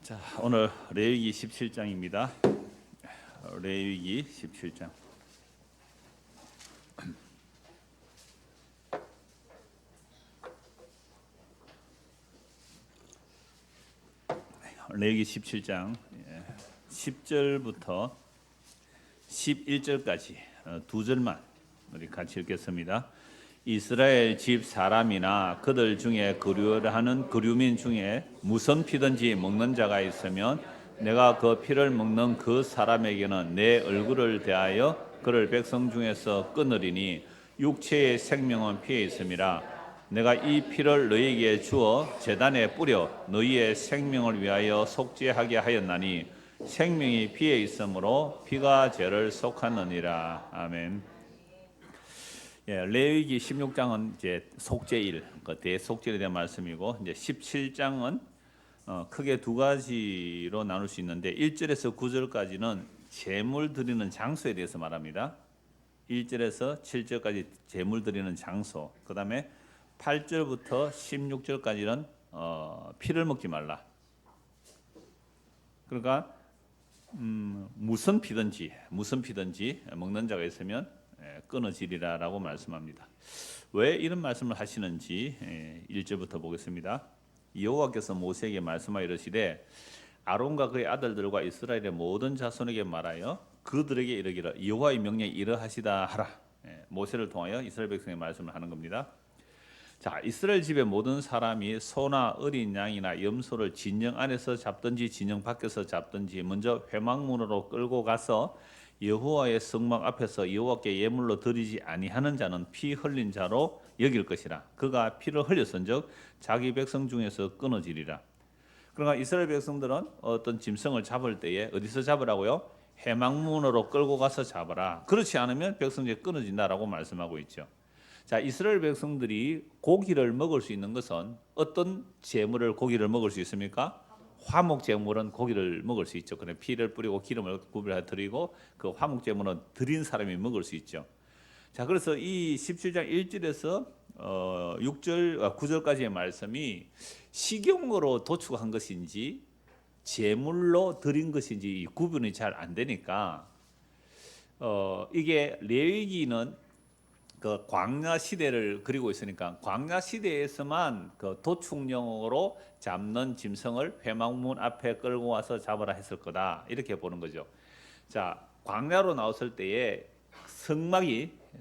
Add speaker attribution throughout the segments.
Speaker 1: 자, 오늘 레위기 17장입니다. 레위기 17장. 레위기 17장 10절부터 11절까지 두 절만 우리 같이 읽겠습니다. 이스라엘 집 사람이나 그들 중에 거류하는 거류민 중에 무슨 피든지 먹는 자가 있으면 내가 그 피를 먹는 그 사람에게는 내 얼굴을 대하여 그를 백성 중에서 끊으리니 육체의 생명은 피에 있음이라. 내가 이 피를 너희에게 주어 제단에 뿌려 너희의 생명을 위하여 속죄하게 하였나니 생명이 피에 있으므로 피가 죄를 속하느니라. 아멘. 레위기 16장은 이제 속죄일, 대속죄에 대한 말씀이고, 이제 17장은 크게 두 가지로 나눌 수 있는데 1절에서 9절까지는 제물 드리는 장소에 대해서 말합니다. 1절에서 7절까지 제물 드리는 장소. 그다음에 8절부터 16절까지는 피를 먹지 말라. 그러니까 무슨 피든지 먹는 자가 있으면 끊어지리라라고 말씀합니다. 왜 이런 말씀을 하시는지 1절부터 보겠습니다. 여호와께서 모세에게 말씀하여 이르시되 아론과 그의 아들들과 이스라엘의 모든 자손에게 말하여 그들에게 이르기를 여호와의 명령에 이러하시다 하라. 모세를 통하여 이스라엘 백성의 말씀을 하는 겁니다. 자, 이스라엘 집의 모든 사람이 소나 어린 양이나 염소를 진영 안에서 잡든지 진영 밖에서 잡든지 먼저 회막문으로 끌고 가서 여호와의 성막 앞에서 여호와께 예물로 드리지 아니하는 자는 피 흘린 자로 여길 것이라. 그가 피를 흘렸은즉 자기 백성 중에서 끊어지리라. 그러니까 이스라엘 백성들은 어떤 짐승을 잡을 때에 어디서 잡으라고요? 회막문으로 끌고 가서 잡아라. 그렇지 않으면 백성 중에 끊어진다라고 말씀하고 있죠. 자, 이스라엘 백성들이 고기를 먹을 수 있는 것은 어떤 제물을 고기를 먹을 수 있습니까? 화목 제물은 고기를 먹을 수 있죠. 그냥 피를 뿌리고 기름을 구별해 드리고 그 화목 제물은 드린 사람이 먹을 수 있죠. 자, 그래서 이 17장 1절에서 6절 9절까지의 말씀이 식용으로 도축한 것인지 제물로 드린 것인지 구분이 잘 안 되니까 이게 레위기는 그 광야 시대를 그리고 있으니까 광야 시대에서만 그 도축용으로 잡는 짐승을 회막문 앞에 끌고 와서 잡아라 했을 거다 이렇게 보는 거죠. 자, 광야로 나왔을 때에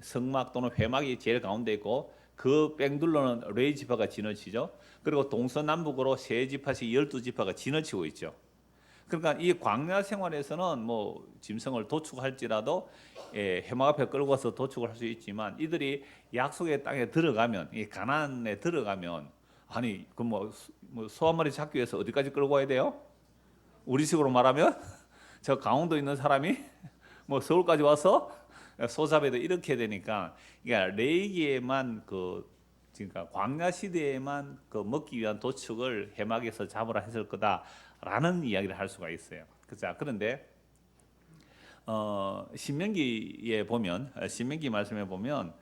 Speaker 1: 성막 또는 회막이 제일 가운데 있고 그 뺑둘러는 레위 지파가 지너치죠. 그리고 동서남북으로 세 지파씩 12지파가 지너치고 있죠. 그러니까 이 광야 생활에서는 뭐 짐승을 도축할지라도 회막 앞에 끌고 와서 도축을 할 수 있지만 이들이 약속의 땅에 들어가면 이 가나안에 들어가면 아니 그 뭐 소 한 마리 잡기 위해서 어디까지 끌고 와야 돼요? 우리식으로 말하면 저 강원도 있는 사람이 뭐 서울까지 와서 소 잡아야 돼 이렇게 되니까 그러니까 레위기에만 그러니까 광야 시대에만 그 먹기 위한 도축을 회막에서 잡으라 했을 거다라는 이야기를 할 수가 있어요. 자, 그런데 신명기에 보면 신명기 말씀에 보면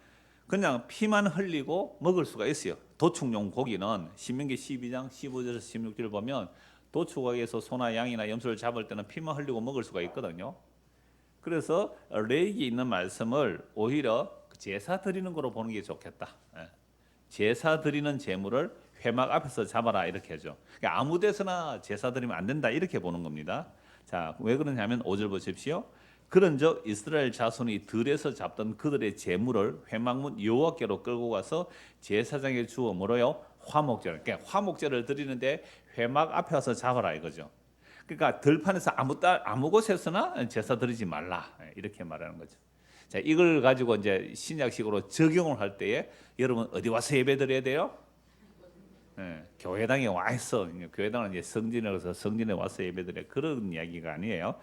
Speaker 1: 그냥 피만 흘리고 먹을 수가 있어요. 도축용 고기는 신명기 12장 15절에서 16절 보면 도축하기에서 소나 양이나 염소를 잡을 때는 피만 흘리고 먹을 수가 있거든요. 그래서 레위기에 있는 말씀을 오히려 제사 드리는 거로 보는 게 좋겠다. 제사 드리는 제물을 회막 앞에서 잡아라 이렇게 하죠. 그러니까 아무 데서나 제사 드리면 안 된다 이렇게 보는 겁니다. 자, 왜 그러냐면 5절 보십시오. 그런즉 이스라엘 자손이 들에서 잡던 그들의 제물을 회막문 여호와께로 끌고 가서 제사장에 주어 뭐로요? 화목제를. 그러니까 화목제를 드리는데 회막 앞에 와서 잡아라 이거죠. 그러니까 들판에서 아무 곳에서나 제사 드리지 말라 이렇게 말하는 거죠. 자, 이걸 가지고 이제 신약식으로 적용을 할 때에 여러분 어디 와서 예배 드려야 돼요? 교회당에 와 있어. 교회당은 이제 성전에서 성전에 와서 예배 드려 그런 이야기가 아니에요.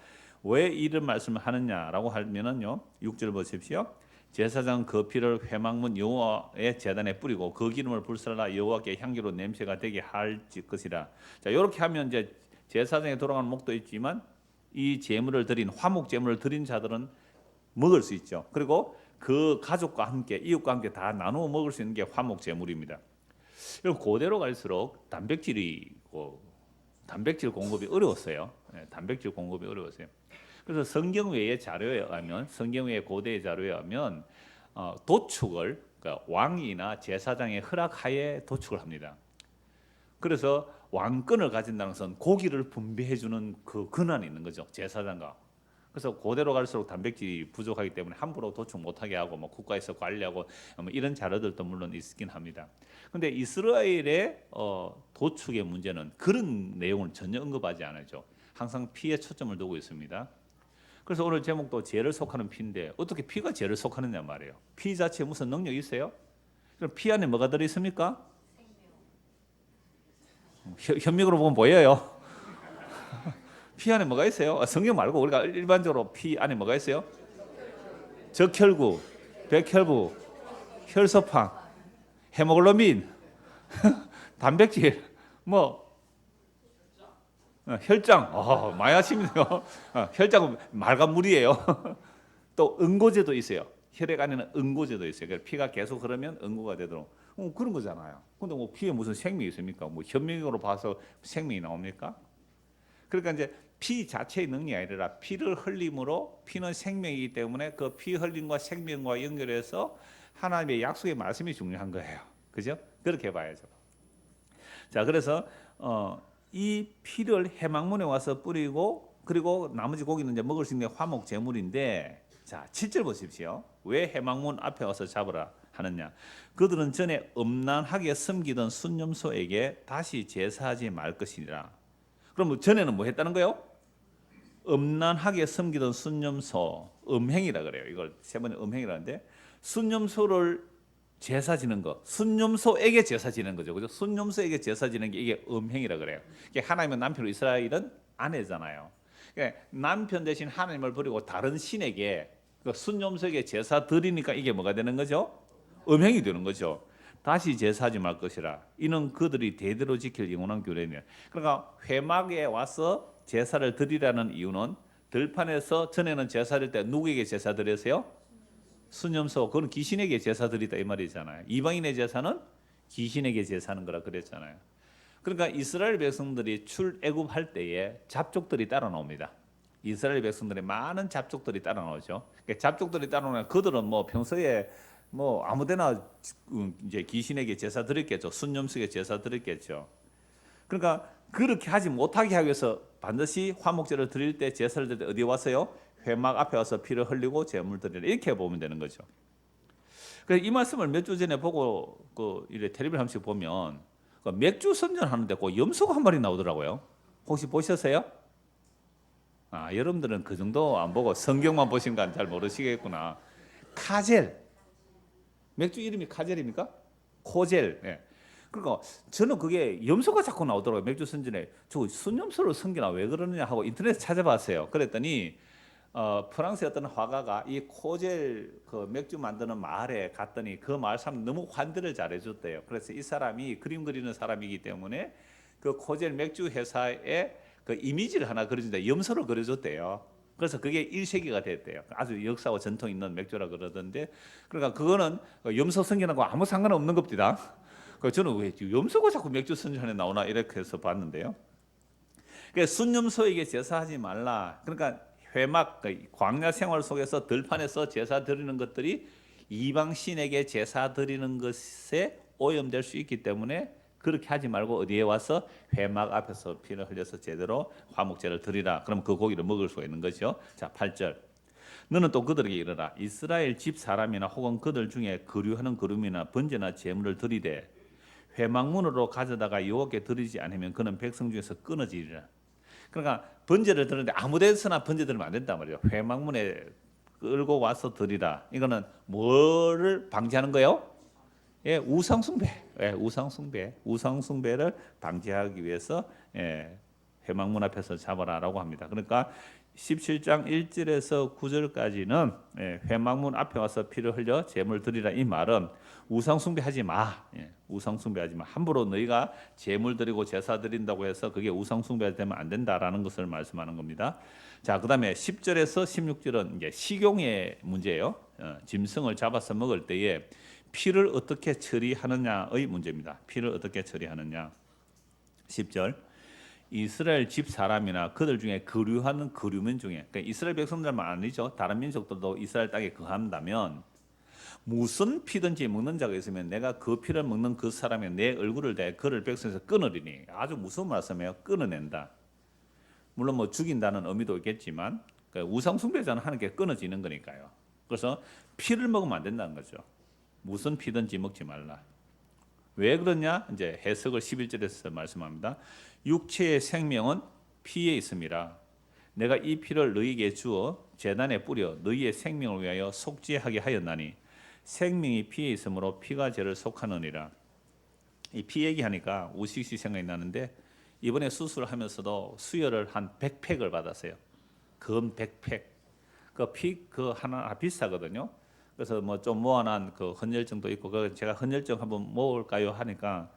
Speaker 1: 왜 이런 말씀을 하느냐라고 하면은요. 6절 보십시오. 제사장 그 피를 회막문 여호와의 제단에 뿌리고 그 기름을 불살라 여호와께 향기로 냄새가 되게 할 것이라. 자, 이렇게 하면 이제 제사장에 돌아가는 목도 있지만 이 제물을 드린 화목 제물을 드린 자들은 먹을 수 있죠. 그리고 그 가족과 함께 이웃과 함께 다 나누어 먹을 수 있는 게 화목 제물입니다. 그리고 고대로 갈수록 단백질 공급이 어려웠어요. 단백질 공급이 어려웠어요. 그래서 성경 외의 자료에 의하면, 성경 외의 고대의 자료에 의하면 도축을, 그러니까 왕이나 제사장의 허락하에 도축을 합니다. 그래서 왕권을 가진다는 것은 고기를 분배해주는 그 권한이 있는 거죠, 제사장과. 그래서 고대로 갈수록 단백질이 부족하기 때문에 함부로 도축 못하게 하고 뭐 국가에서 관리하고 뭐 이런 자료들도 물론 있긴 합니다. 근데 이스라엘의 도축의 문제는 그런 내용을 전혀 언급하지 않았죠. 항상 피에 초점을 두고 있습니다. 그래서 오늘 제목도 죄를 속하는 피인데 어떻게 피가 죄를 속하느냐 말이에요. 피 자체에 무슨 능력이 있어요? 그럼 피 안에 뭐가 들어있습니까? 현미으로 보면 보여요. 피 안에 뭐가 있어요? 성경 말고 우리가 일반적으로 피 안에 뭐가 있어요? 적혈구, 백혈구, 혈소판, 헤모글로빈, 단백질, 뭐 혈장. 많이 하시네요. 혈장은 맑은 물이에요. 또 응고제도 있어요. 혈액 안에는 응고제도 있어요. 그래서 피가 계속 흐르면 응고가 되도록. 그런 거잖아요. 근데 뭐 피에 무슨 생명이 있습니까? 뭐 현미경으로 봐서 생명이 나옵니까? 그러니까 이제 피 자체의 능력이 아니라 피를 흘림으로, 피는 생명이기 때문에 그 피 흘림과 생명과 연결해서 하나님의 약속의 말씀이 중요한 거예요. 그죠? 그렇게 봐야죠. 자, 그래서 이 피를 해망문에 와서 뿌리고, 그리고 나머지 고기는 이제 먹을 수 있는 화목 제물인데, 자, 7절 보십시오. 왜 해망문 앞에 와서 잡으라 하느냐? 그들은 전에 음란하게 섬기던 순념소에게 다시 제사하지 말 것이니라. 그럼 전에는 뭐 했다는 거예요? 음란하게 섬기던 순념소, 음행이라 그래요. 이걸 세 번에 음행이라는데, 순념소를 제사 지는 거, 순념소에게 제사 지는 거죠. 그죠? 순념소에게 제사 지는 게 이게 음행이라 그래요. 하나님은 남편으로, 이스라엘은 아내잖아요. 그러니까 남편 대신 하나님을 버리고 다른 신에게, 순념소에게 제사 드리니까 이게 뭐가 되는 거죠? 음행이 되는 거죠. 다시 제사하지 말 것이라. 이는 그들이 대대로 지킬 영원한 규례니라. 그러니까 회막에 와서 제사를 드리라는 이유는, 들판에서 전에는 제사 드릴 때 누구에게 제사 드렸어요? 순념소, 그건 귀신에게 제사 드리다 이 말이잖아요. 이방인의 제사는 귀신에게 제사하는 거라 그랬잖아요. 그러니까 이스라엘 백성들이 출애굽할 때에 잡족들이 따라 나옵니다. 이스라엘 백성들의 많은 잡족들이 따라 나오죠. 그러니까 잡족들이 따라 나오면 그들은 뭐 평소에 뭐 아무데나 이제 귀신에게 제사 드렸겠죠. 순념수에게 제사 드렸겠죠. 그러니까 그렇게 하지 못하게 하기 위해서 반드시 화목제를 드릴 때, 제사를 드릴 때 어디에 왔어요? 회막 앞에 와서 피를 흘리고 제물 드리라, 이렇게 보면 되는 거죠. 그래서 이 말씀을 몇 주 전에 보고 이래 텔레비전 한 번씩 보면 맥주 선전하는데 그 염소가 한 마리 나오더라고요. 혹시 보셨어요? 여러분들은 그 정도 안 보고 성경만 보신 건 잘 모르시겠구나. 카젤, 맥주 이름이 카젤입니까? 코젤. 예. 그러니까 저는 그게 염소가 자꾸 나오더라고요. 맥주 선전에. 저 순염소를 섬기나 왜 그러느냐 하고 인터넷에 찾아봤어요. 그랬더니 프랑스의 어떤 화가가 이 코젤 그 맥주 만드는 마을에 갔더니 그 마을 사람 너무 환대를 잘해줬대요. 그래서 이 사람이 그림 그리는 사람이기 때문에 그 코젤 맥주 회사에 그 이미지를 하나 그려준다. 염소를 그려줬대요. 그래서 그게 1세기가 됐대요. 아주 역사와 전통 있는 맥주라 그러던데, 그러니까 그거는 염소 선전하고 아무 상관없는 겁니다. 저는 왜 염소가 자꾸 맥주 선전에 나오나 이렇게 해서 봤는데요. 그러니까 순염소에게 제사하지 말라. 그러니까 회막, 광야 생활 속에서 들판에서 제사 드리는 것들이 이방 신에게 제사 드리는 것에 오염될 수 있기 때문에 그렇게 하지 말고 어디에 와서 회막 앞에서 피를 흘려서 제대로 화목제를 드리라. 그럼 그 고기를 먹을 수가 있는 거죠. 자, 8절. 너는 또 그들에게 이르라. 이스라엘 집 사람이나 혹은 그들 중에 거류하는 거름이나 번제나 제물을 드리되 회막문으로 가져다가 여호와께 드리지 않으면 그는 백성 중에서 끊어지리라. 그러니까 번제를 드리는데 아무 데서나 번제 드리면 안 된단 말이에요. 회막문에 끌고 와서 드리라. 이거는 뭐를 방지하는 거예요? 예, 우상숭배. 예, 우상숭배를 방지하기 위해서 회막문 앞에서 잡아라라고 합니다. 그러니까 17장 1절에서 9절까지는 회막문 앞에 와서 피를 흘려 제물 드리라, 이 말은 우상숭배하지 마. 우상숭배하지 마. 함부로 너희가 제물 드리고 제사 드린다고 해서 그게 우상숭배가 되면 안 된다라는 것을 말씀하는 겁니다. 자, 그다음에 10절에서 16절은 이제 식용의 문제예요. 짐승을 잡아서 먹을 때에 피를 어떻게 처리하느냐의 문제입니다. 피를 어떻게 처리하느냐. 10절. 이스라엘 집 사람이나 그들 중에 거류하는 거류민 중에, 그러니까 이스라엘 백성들만 아니죠. 다른 민족들도 이스라엘 땅에 거한다면 무슨 피든지 먹는 자가 있으면 내가 그 피를 먹는 그 사람의 내 얼굴을 대 그를 백성에서 끊으리니. 아주 무서운 말씀이에요. 끊어낸다. 물론 뭐 죽인다는 의미도 있겠지만 우상 숭배자는 하나님께 끊어지는 거니까요. 그래서 피를 먹으면 안 된다는 거죠. 무슨 피든지 먹지 말라. 왜 그러냐? 이제 해석을 11절에서 말씀합니다. 육체의 생명은 피에 있음이라. 내가 이 피를 너희에게 주어 제단에 뿌려 너희의 생명을 위하여 속죄하게 하였나니 생명이 피에 있으므로 피가 죄를 속하느니라. 이 피 얘기하니까 우식시 생각이 나는데 이번에 수술하면서도 수혈을 한 100팩을 받았어요. 금 100팩. 그 피 그 하나 비싸거든요. 그래서 뭐 좀 모아놓은 그 헌혈증도 있고 그 제가 헌혈증 한번 모을까요 하니까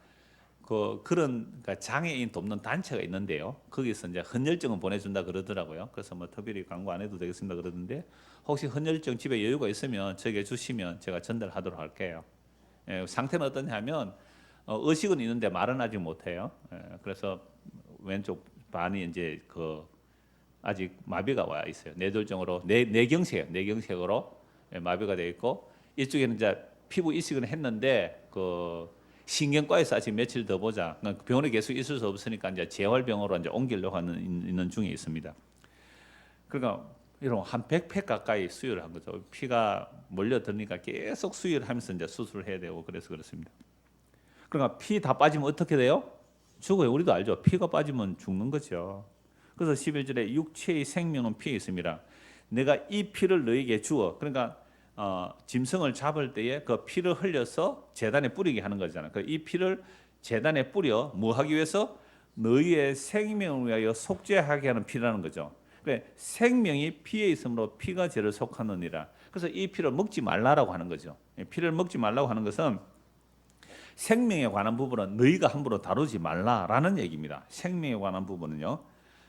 Speaker 1: 그런 그러니까 장애인 돕는 단체가 있는데요. 거기서 이제 헌혈증은 보내준다 그러더라고요. 그래서 뭐 특별히 광고 안 해도 되겠습니다 그러던데 혹시 헌혈증 집에 여유가 있으면 저에게 주시면 제가 전달하도록 할게요. 예, 상태는 어떠냐면 의식은 있는데 말은 아직 못해요. 예, 그래서 왼쪽 반이 이제 아직 마비가 와 있어요. 뇌졸중으로 뇌경색으로 마비가 돼 있고 이쪽에는 이제 피부 이식은 했는데 신경과에서 아직 며칠 더 보자. 병원에 계속 있을 수 없으니까 이제 재활병으로 이제 옮기려고 있는 중에 있습니다. 그러니까 이런 한 100팩 가까이 수혈을 한 거죠. 피가 몰려드니까 계속 수혈을 하면서 이제 수술을 해야 되고 그래서 그렇습니다. 그러니까 피 다 빠지면 어떻게 돼요? 죽어요. 우리도 알죠. 피가 빠지면 죽는 거죠. 그래서 11절에 육체의 생명은 피에 있습니다. 내가 이 피를 너에게 주어. 그러니까 짐승을 잡을 때에 그 피를 흘려서 제단에 뿌리게 하는 거잖아요. 이 피를 제단에 뿌려 뭐 하기 위해서? 너희의 생명을 위하여 속죄하게 하는 피라는 거죠. 그러니까 생명이 피에 있으므로 피가 죄를 속하느니라. 그래서 이 피를 먹지 말라라고 하는 거죠. 피를 먹지 말라고 하는 것은 생명에 관한 부분은 너희가 함부로 다루지 말라라는 얘기입니다. 생명에 관한 부분은요.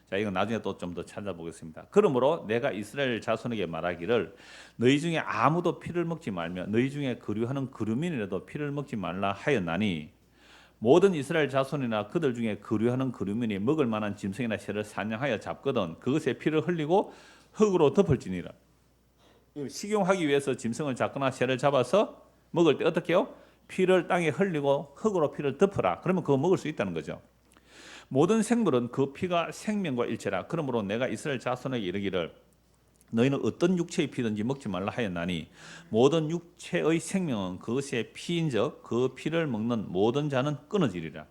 Speaker 1: 자, 이건 나중에 또 좀 더 찾아보겠습니다. 그러므로 내가 이스라엘 자손에게 말하기를 너희 중에 아무도 피를 먹지 말며 너희 중에 거류하는 거류민이라도 피를 먹지 말라 하였나니 모든 이스라엘 자손이나 그들 중에 거류하는 거류민이 먹을 만한 짐승이나 새를 사냥하여 잡거든 그것의 피를 흘리고 흙으로 덮을지니라. 식용하기 위해서 짐승을 잡거나 새를 잡아서 먹을 때 어떻게 해요? 피를 땅에 흘리고 흙으로 피를 덮어라. 그러면 그거 먹을 수 있다는 거죠. 모든 생물은 그 피가 생명과 일체라. 그러므로 내가 이스라엘 자손에게 이르기를 너희는 어떤 육체의 피든지 먹지 말라 하였나니 모든 육체의 생명은 그것의 피인즉 그 피를 먹는 모든 자는 끊어지리라.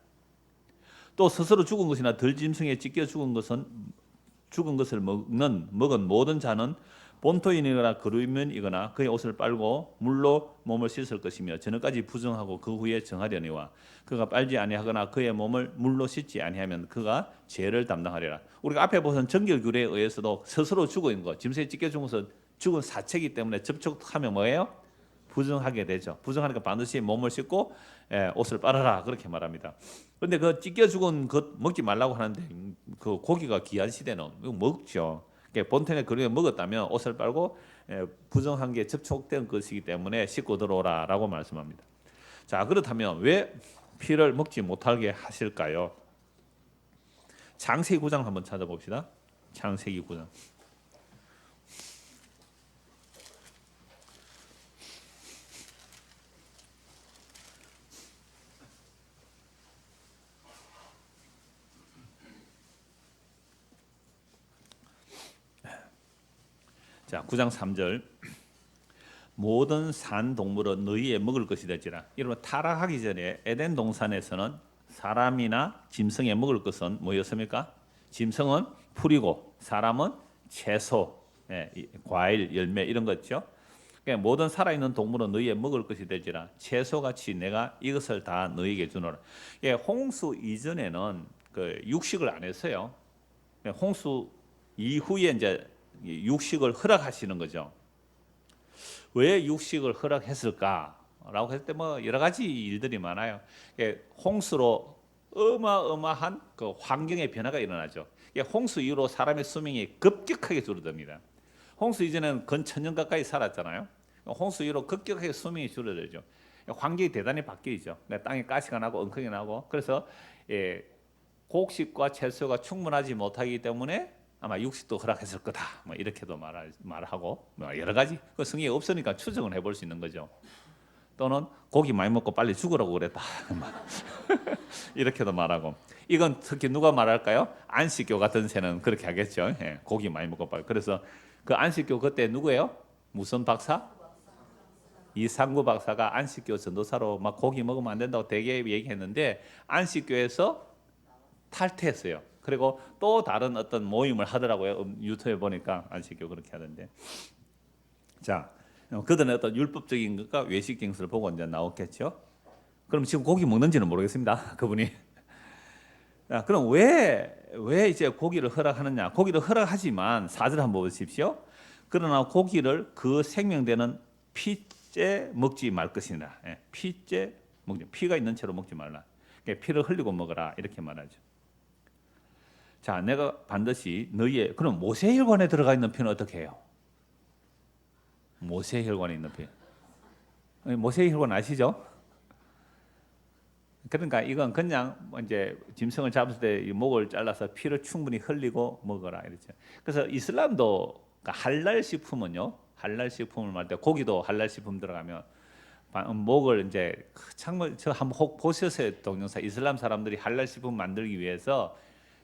Speaker 1: 또 스스로 죽은 것이나 들짐승에 찢겨 죽은 것을 먹은 모든 자는 본토인이거나 거류민이거나 그의 옷을 빨고 물로 몸을 씻을 것이며 저녁까지 부정하고 그 후에 정하려니와 그가 빨지 아니하거나 그의 몸을 물로 씻지 아니하면 그가 죄를 담당하리라. 우리가 앞에 보선 정결규례에 의해서도 스스로 죽어 있는 것, 짐승에 찢겨 죽은 것은 죽은 사체이기 때문에 접촉하면 뭐예요? 부정하게 되죠. 부정하니까 반드시 몸을 씻고 옷을 빨아라 그렇게 말합니다. 그런데 그 찢겨 죽은 것 먹지 말라고 하는데 그 고기가 귀한 시대는 이거 먹죠. 본토에 그렇게 먹었다면 옷을 빨고 부정한 게 접촉된 것이기 때문에 씻고 들어오라라고 말씀합니다. 자, 그렇다면 왜 피를 먹지 못하게 하실까요? 창세기 9장 한번 찾아봅시다. 창세기 9장. 자, 9장 3절. 모든 산 동물은 너희의 먹을 것이 될지라. 여러분 타락하기 전에 에덴 동산에서는 사람이나 짐승에 먹을 것은 뭐였습니까? 짐승은 풀이고 사람은 채소, 과일, 열매 이런 거죠. 그러니까 모든 살아있는 동물은 너희의 먹을 것이 될지라. 채소같이 내가 이것을 다 너희에게 주노라. 홍수 이전에는 그 육식을 안 했어요. 홍수 이후에 이제 육식을 허락하시는 거죠. 왜 육식을 허락했을까라고 했을 때 뭐 여러 가지 일들이 많아요. 홍수로 어마어마한 그 환경의 변화가 일어나죠. 홍수 이후로 사람의 수명이 급격하게 줄어듭니다. 홍수 이전에는 근 1000년 가까이 살았잖아요. 홍수 이후로 급격하게 수명이 줄어들죠. 환경이 대단히 바뀌죠. 땅에 가시가 나고 엉클이 나고 그래서 곡식과 채소가 충분하지 못하기 때문에 아마 육식도 허락했을 거다. 뭐 이렇게도 말하고 뭐 여러 가지 그 성경에 없으니까 추정을 해볼 수 있는 거죠. 또는 고기 많이 먹고 빨리 죽으라고 그랬다. 이렇게도 말하고. 이건 특히 누가 말할까요? 안식교 같은 새는 그렇게 하겠죠. 예, 고기 많이 먹고 빨리. 그래서 그 안식교 그때 누구예요? 무슨 박사? 이상구 박사가 안식교 전도사로 막 고기 먹으면 안 된다고 되게 얘기했는데 안식교에서 탈퇴했어요. 그리고 또 다른 어떤 모임을 하더라고요. 유튜브에 보니까 안식교 그렇게 하던데. 자, 그들은 어떤 율법적인 것과 외식 징수를 보고 이제 나왔겠죠. 그럼 지금 고기 먹는지는 모르겠습니다. 그분이. 자, 그럼 왜 이제 고기를 허락하느냐? 고기를 허락하지만 4절 한번 보십시오. 그러나 고기를 그 생명되는 피째 먹지 말 것이니라. 예, 피째 먹지, 피가 있는 채로 먹지 말라. 피를 흘리고 먹어라 이렇게 말하죠. 자, 내가 반드시 너희의 그럼 모세혈관에 들어가 있는 피는 어떻게 해요? 모세혈관에 있는 피. 모세혈관 아시죠? 그러니까 이건 그냥 이제 짐승을 잡았을 때 목을 잘라서 피를 충분히 흘리고 먹어라 이렇죠. 그래서 이슬람도 할랄 식품은요, 할랄 식품을 말할 때 고기도 할랄 식품 들어가면 목을 이제 정말 저 한번 혹 보셨어요 동영상. 이슬람 사람들이 할랄 식품 만들기 위해서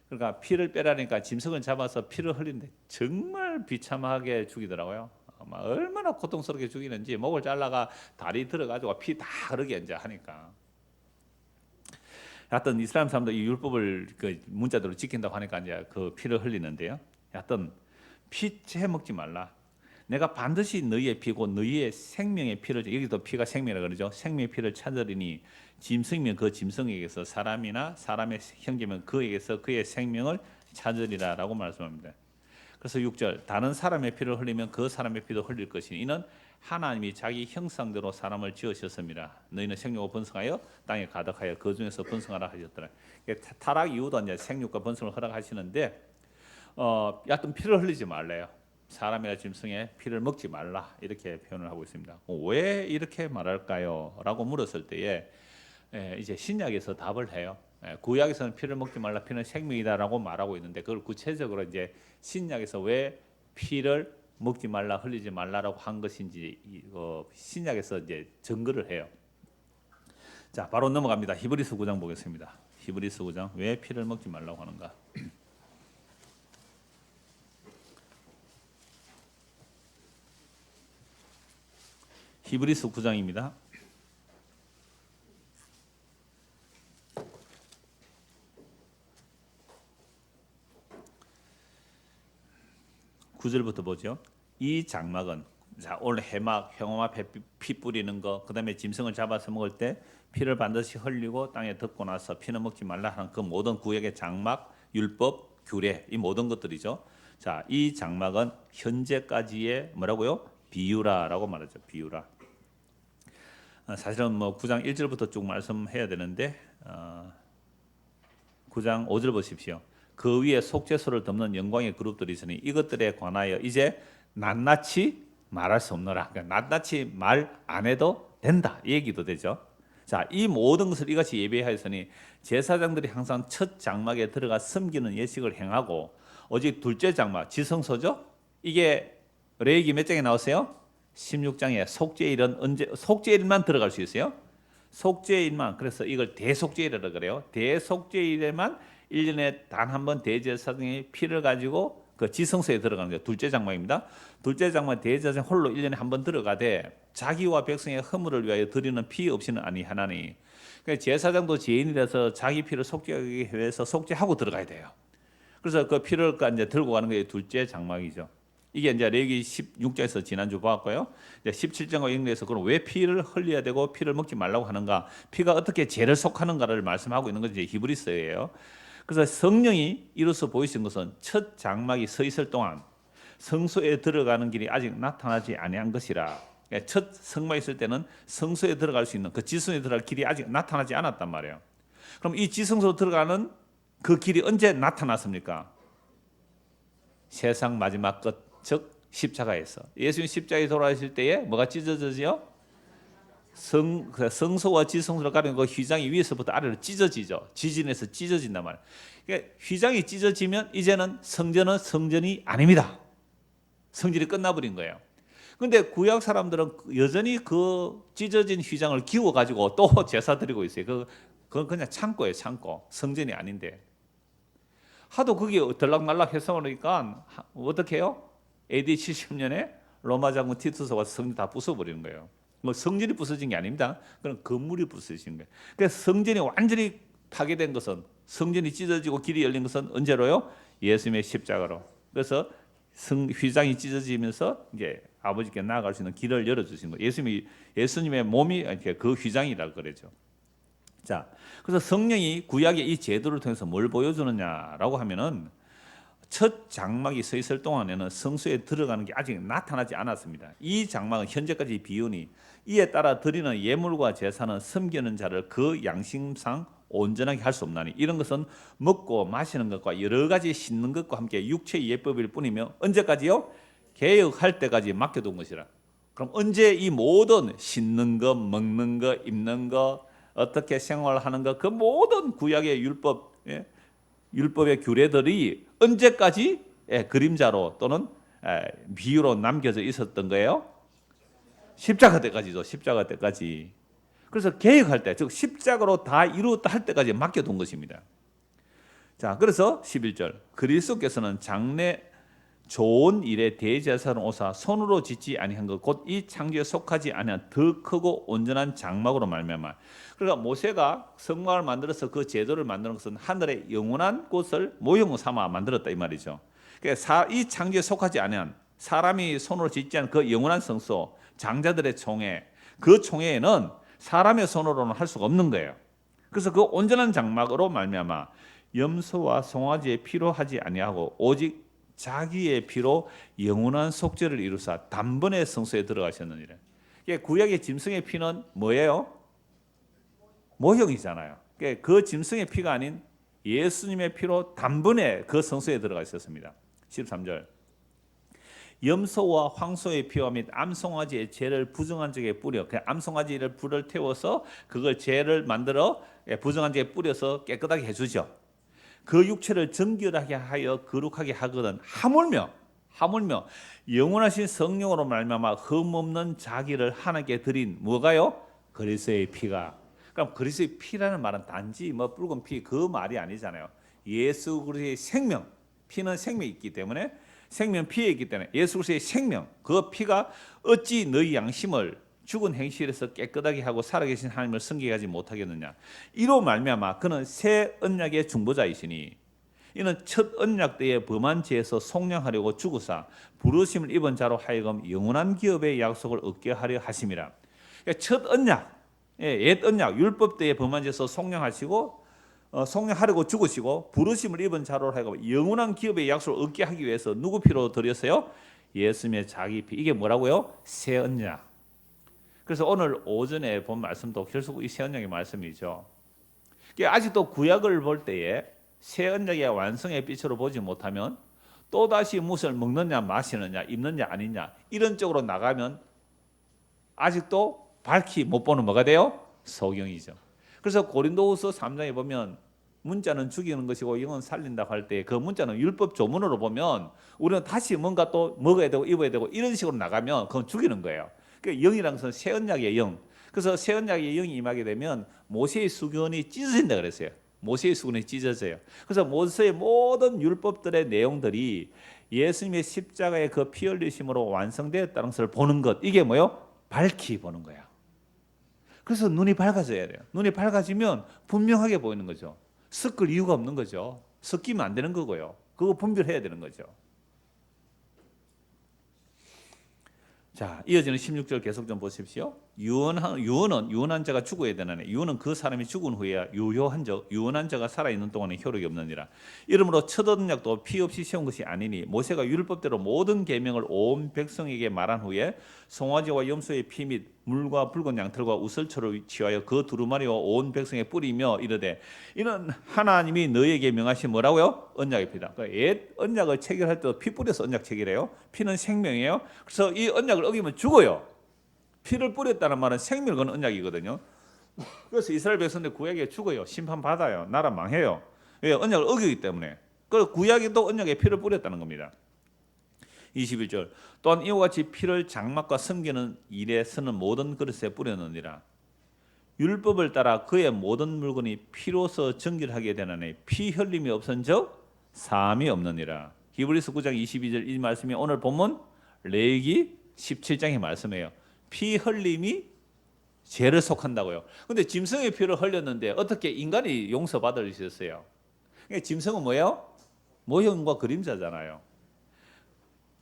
Speaker 1: 그러니까 피를 빼라니까 짐승을 잡아서 피를 흘리는데 정말 비참하게 죽이더라고요. 얼마나 고통스럽게 죽이는지 목을 잘라가 다리 들어가지고 피 다 흐르게 이제 하니까. 하여튼 이슬람 사람도 이 율법을 그 문자대로 지킨다고 하니까 이제 그 피를 흘리는데요. 하여튼 피채 먹지 말라. 내가 반드시 너희의 피고 너희의 생명의 피를, 여기도 피가 생명이라 그러죠. 생명의 피를 찾으리니 짐승이면 그 짐승에게서, 사람이나 사람의 형제면 그에게서 그의 생명을 찾으리라라고 말씀합니다. 그래서 6절, 다른 사람의 피를 흘리면 그 사람의 피도 흘릴 것이니 이는 하나님이 자기 형상대로 사람을 지으셨습니다. 너희는 생육과 번성하여 땅에 가득하여 그 중에서 번성하라 하셨더라. 타락 이후도 이제 생육과 번성을 허락하시는데 여하튼 피를 흘리지 말래요. 사람이나 짐승의 피를 먹지 말라 이렇게 표현을 하고 있습니다. 왜 이렇게 말할까요? 라고 물었을 때에 이제 신약에서 답을 해요. 구약에서는 피를 먹지 말라, 피는 생명이다라고 말하고 있는데 그걸 구체적으로 이제 신약에서 왜 피를 먹지 말라, 흘리지 말라라고 한 것인지 신약에서 이제 증거를 해요. 자, 바로 넘어갑니다. 히브리서 9장 보겠습니다. 히브리서 9장 왜 피를 먹지 말라고 하는가? 히브리서 9장입니다. (9절부터) 보죠. 이 장막은, 자, 오늘 해막, 형어마 피 뿌리는 거, 그 다음에 짐승을 잡아서 먹을 때 피를 반드시 흘리고 땅에 덮고 나서 피는 먹지 말라 하는 그 모든 구약의 장막, 율법, 규례, 이 모든 것들이죠. 자, 이 장막은 현재까지의 뭐라고요? 비유라라고 말하죠. 비유라. 사실은 뭐 9장 1절부터 쭉 말씀해야 되는데 9장 5절 보십시오. 그 위에 속죄소를 덮는 영광의 그룹들이 있으니 이것들에 관하여 이제 낱낱이 말할 수 없노라. 그러니까 낱낱이 말 안 해도 된다 이 얘기도 되죠. 자, 이 모든 것을 이같이 예배하였으니 제사장들이 항상 첫 장막에 들어가 섬기는 예식을 행하고 오직 둘째 장막 지성소죠. 이게 레위기 몇 장에 나오세요? 16장에 속죄일은 언제, 속죄일만 들어갈 수 있어요. 속죄일만. 그래서 이걸 대속죄일이라고 그래요. 대속죄일에만 1년에 단 한 번 대제사장의 피를 가지고 그 지성소에 들어가는 거예요. 둘째 장막입니다. 둘째 장막 대제사장 홀로 1년에 한 번 들어가되 자기와 백성의 허물을 위하여 드리는 피 없이는 아니하나니. 그러니까 제사장도 죄인이라서 자기 피를 속죄하기 위해서 속죄하고 들어가야 돼요. 그래서 그 피를 이제 들고 가는 게 둘째 장막이죠. 이게 이제 레위기 16장에서 지난주 보았고요. 이제 17장과 연결해서 그럼 왜 피를 흘려야 되고 피를 먹지 말라고 하는가? 피가 어떻게 죄를 속하는가를 말씀하고 있는 것이 히브리서예요. 그래서 성령이 이로써 보이신 것은 첫 장막이 서 있을 동안 성소에 들어가는 길이 아직 나타나지 아니한 것이라. 첫 성막이 있을 때는 성소에 들어갈 수 있는 그 지성에 들어갈 길이 아직 나타나지 않았단 말이에요. 그럼 이 지성소로 들어가는 그 길이 언제 나타났습니까? 세상 마지막 끝, 즉 십자가에서. 예수님 십자가에 돌아가실 때에 뭐가 찢어지죠? 성소와 지성소를 가리는 그 휘장이 위에서부터 아래로 찢어지죠. 지진에서 찢어진단 말이에요. 그러니까 휘장이 찢어지면 이제는 성전은 성전이 아닙니다. 성전이 끝나버린 거예요. 근데 구약 사람들은 여전히 그 찢어진 휘장을 기워 가지고 또 제사 드리고 있어요. 그건 그냥 창고예요, 창고. 성전이 아닌데. 하도 그게 들락날락 해서 그러니까 어떻게 해요? AD 70년에 로마 장군 티투스가 성전 다 부숴버리는 거예요. 뭐 성전이 부서진 게 아닙니다. 그건 건물이 부서진 거예요. 그래서 성전이 완전히 파괴된 것은, 성전이 찢어지고 길이 열린 것은 언제로요? 예수님의 십자가로. 그래서 휘장이 찢어지면서 이제 아버지께 나아갈 수 있는 길을 열어주신 거예요. 예수님의 몸이 그 휘장이라고 그러죠. 자, 그래서 성령이 구약의 이 제도를 통해서 뭘 보여주느냐라고 하면은 첫 장막이 서 있을 동안에는 성소에 들어가는 게 아직 나타나지 않았습니다. 이 장막은 현재까지 비우니 이에 따라 드리는 예물과 제사는 섬기는 자를 그 양심상 온전하게 할 수 없나니 이런 것은 먹고 마시는 것과 여러 가지 씻는 것과 함께 육체의 예법일 뿐이며 언제까지요? 개혁할 때까지 맡겨둔 것이라. 그럼 언제 이 모든 씻는 것, 먹는 것, 입는 것, 어떻게 생활하는 것, 그 모든 구약의 율법, 율법의 규례들이 언제까지 그림자로 또는 비유로 남겨져 있었던 거예요? 십자가 때까지죠. 십자가 때까지. 그래서 개혁할 때, 즉 십자가로 다 이루었다 할 때까지 맡겨둔 것입니다. 자, 그래서 11절 그리스도께서는 장래 좋은 일에 대제사장으로 오사 손으로 짓지 아니한 것 곧 이 창조에 속하지 아니한 더 크고 온전한 장막으로 말미암아. 그러니까 모세가 성막을 만들어서 그 제도를 만드는 것은 하늘의 영원한 곳을 모형으로 삼아 만들었다 이 말이죠. 그러니까 이 창조에 속하지 아니한 사람이 손으로 짓지 않은 그 영원한 성소, 장자들의 총회, 그 총회에는 사람의 손으로는 할 수가 없는 거예요. 그래서 그 온전한 장막으로 말미암아 염소와 송아지의 피로 하지 아니하고 오직 자기의 피로 영원한 속죄를 이루사 단번에 성소에 들어가셨느니라. 구약의 짐승의 피는 뭐예요? 모형이잖아요. 그 짐승의 피가 아닌 예수님의 피로 단번에 그 성소에 들어가 있었습니다. 13절 염소와 황소의 피와 및 암송아지의 죄를 부정한 적에 뿌려, 그 암송아지를 불을 태워서 그걸 죄를 만들어 부정한 적에 뿌려서 깨끗하게 해주죠. 그 육체를 정결하게 하여 거룩하게 하거든 하물며 영원하신 성령으로 말미암아 흠없는 자기를 하나님께 드린 뭐가요? 그리스도의 피가. 그럼 그리스도의 피라는 말은 단지 뭐 붉은 피 그 말이 아니잖아요. 예수 그리스도의 생명, 피는 생명이 있기 때문에 생명 피에 있기 때문에 예수 그리스도의 생명, 그 피가 어찌 너희 양심을 죽은 행실에서 깨끗하게 하고 살아계신 하나님을 섬기게 못하겠느냐. 이로 말미암아 그는 새 언약의 중보자이시니 이는 첫 언약 때에 범한 죄에서 속량하려고 죽으사 부르심을 입은 자로 하여금 영원한 기업의 약속을 얻게 하려 하심이라. 그러니까 첫 언약, 옛 언약 율법 때에 범한 죄에서 속량하시고 속량하려고 죽으시고 부르심을 입은 자로 하여금 영원한 기업의 약속을 얻게 하기 위해서 누구 피로 드렸어요? 예수님의 자기 피. 이게 뭐라고요? 새 언약. 그래서 오늘 오전에 본 말씀도 결국 이 새 언약의 말씀이죠. 아직도 구약을 볼 때에 새 언약의 완성의 빛으로 보지 못하면 또다시 무엇을 먹느냐 마시느냐 입느냐 아니냐 이런 쪽으로 나가면 아직도 밝히 못 보는 뭐가 돼요? 소경이죠. 그래서 고린도후서 3장에 보면 문자는 죽이는 것이고 영은 살린다고 할 때 그 문자는 율법 조문으로 보면 우리는 다시 뭔가 또 먹어야 되고 입어야 되고 이런 식으로 나가면 그건 죽이는 거예요. 그러니까 영이라는 것은 새 언약의 영. 그래서 새 언약의 영이 임하게 되면 모세의 수건이 찢어진다 그랬어요. 모세의 수건이 찢어져요. 그래서 모세의 모든 율법들의 내용들이 예수님의 십자가의 그 피 흘리심으로 완성되었다는 것을 보는 것. 이게 뭐요? 밝히 보는 거야. 그래서 눈이 밝아져야 돼요. 눈이 밝아지면 분명하게 보이는 거죠. 섞을 이유가 없는 거죠. 섞이면 안 되는 거고요. 그거 분별해야 되는 거죠. 자, 이어지는 16절 계속 좀 보십시오. 유언한 자가 죽어야 되나니 유언은 그 사람이 죽은 후에 유언한 자가 살아있는 동안에 효력이 없느니라. 이러므로 첫 언약도 피 없이 세운 것이 아니니 모세가 율법대로 모든 계명을 온 백성에게 말한 후에 송아지와 염소의 피 및 물과 붉은 양털과 우슬초를 취하여 그 두루마리와 온 백성에 뿌리며 이르되 이는 하나님이 너에게 명하신 뭐라고요? 언약의 피다. 그러니까 옛 언약을 체결할 때도 피 뿌려서 언약 체결해요. 피는 생명이에요. 그래서 이 언약을 어기면 죽어요. 피를 뿌렸다는 말은 생명을 거는 언약이거든요. 그래서 이스라엘 백성들 구약에 죽어요. 심판받아요. 나라 망해요. 왜? 언약을 어기기 때문에. 그 구약에도 언약에 피를 뿌렸다는 겁니다. 21절 또한 이와 같이 피를 장막과 섬기는 일에 쓰는 모든 그릇에 뿌렸느니라. 율법을 따라 그의 모든 물건이 피로서 정결하게 되나니 피 흘림이 없은즉 사함이 없느니라. 히브리서 9장 22절 이 말씀이 오늘 본문 레위기 17장의 말씀이에요. 피 흘림이 죄를 속한다고요. 근데 짐승의 피를 흘렸는데 어떻게 인간이 용서받을 수 있었어요? 짐승은 뭐예요? 모형과 그림자잖아요.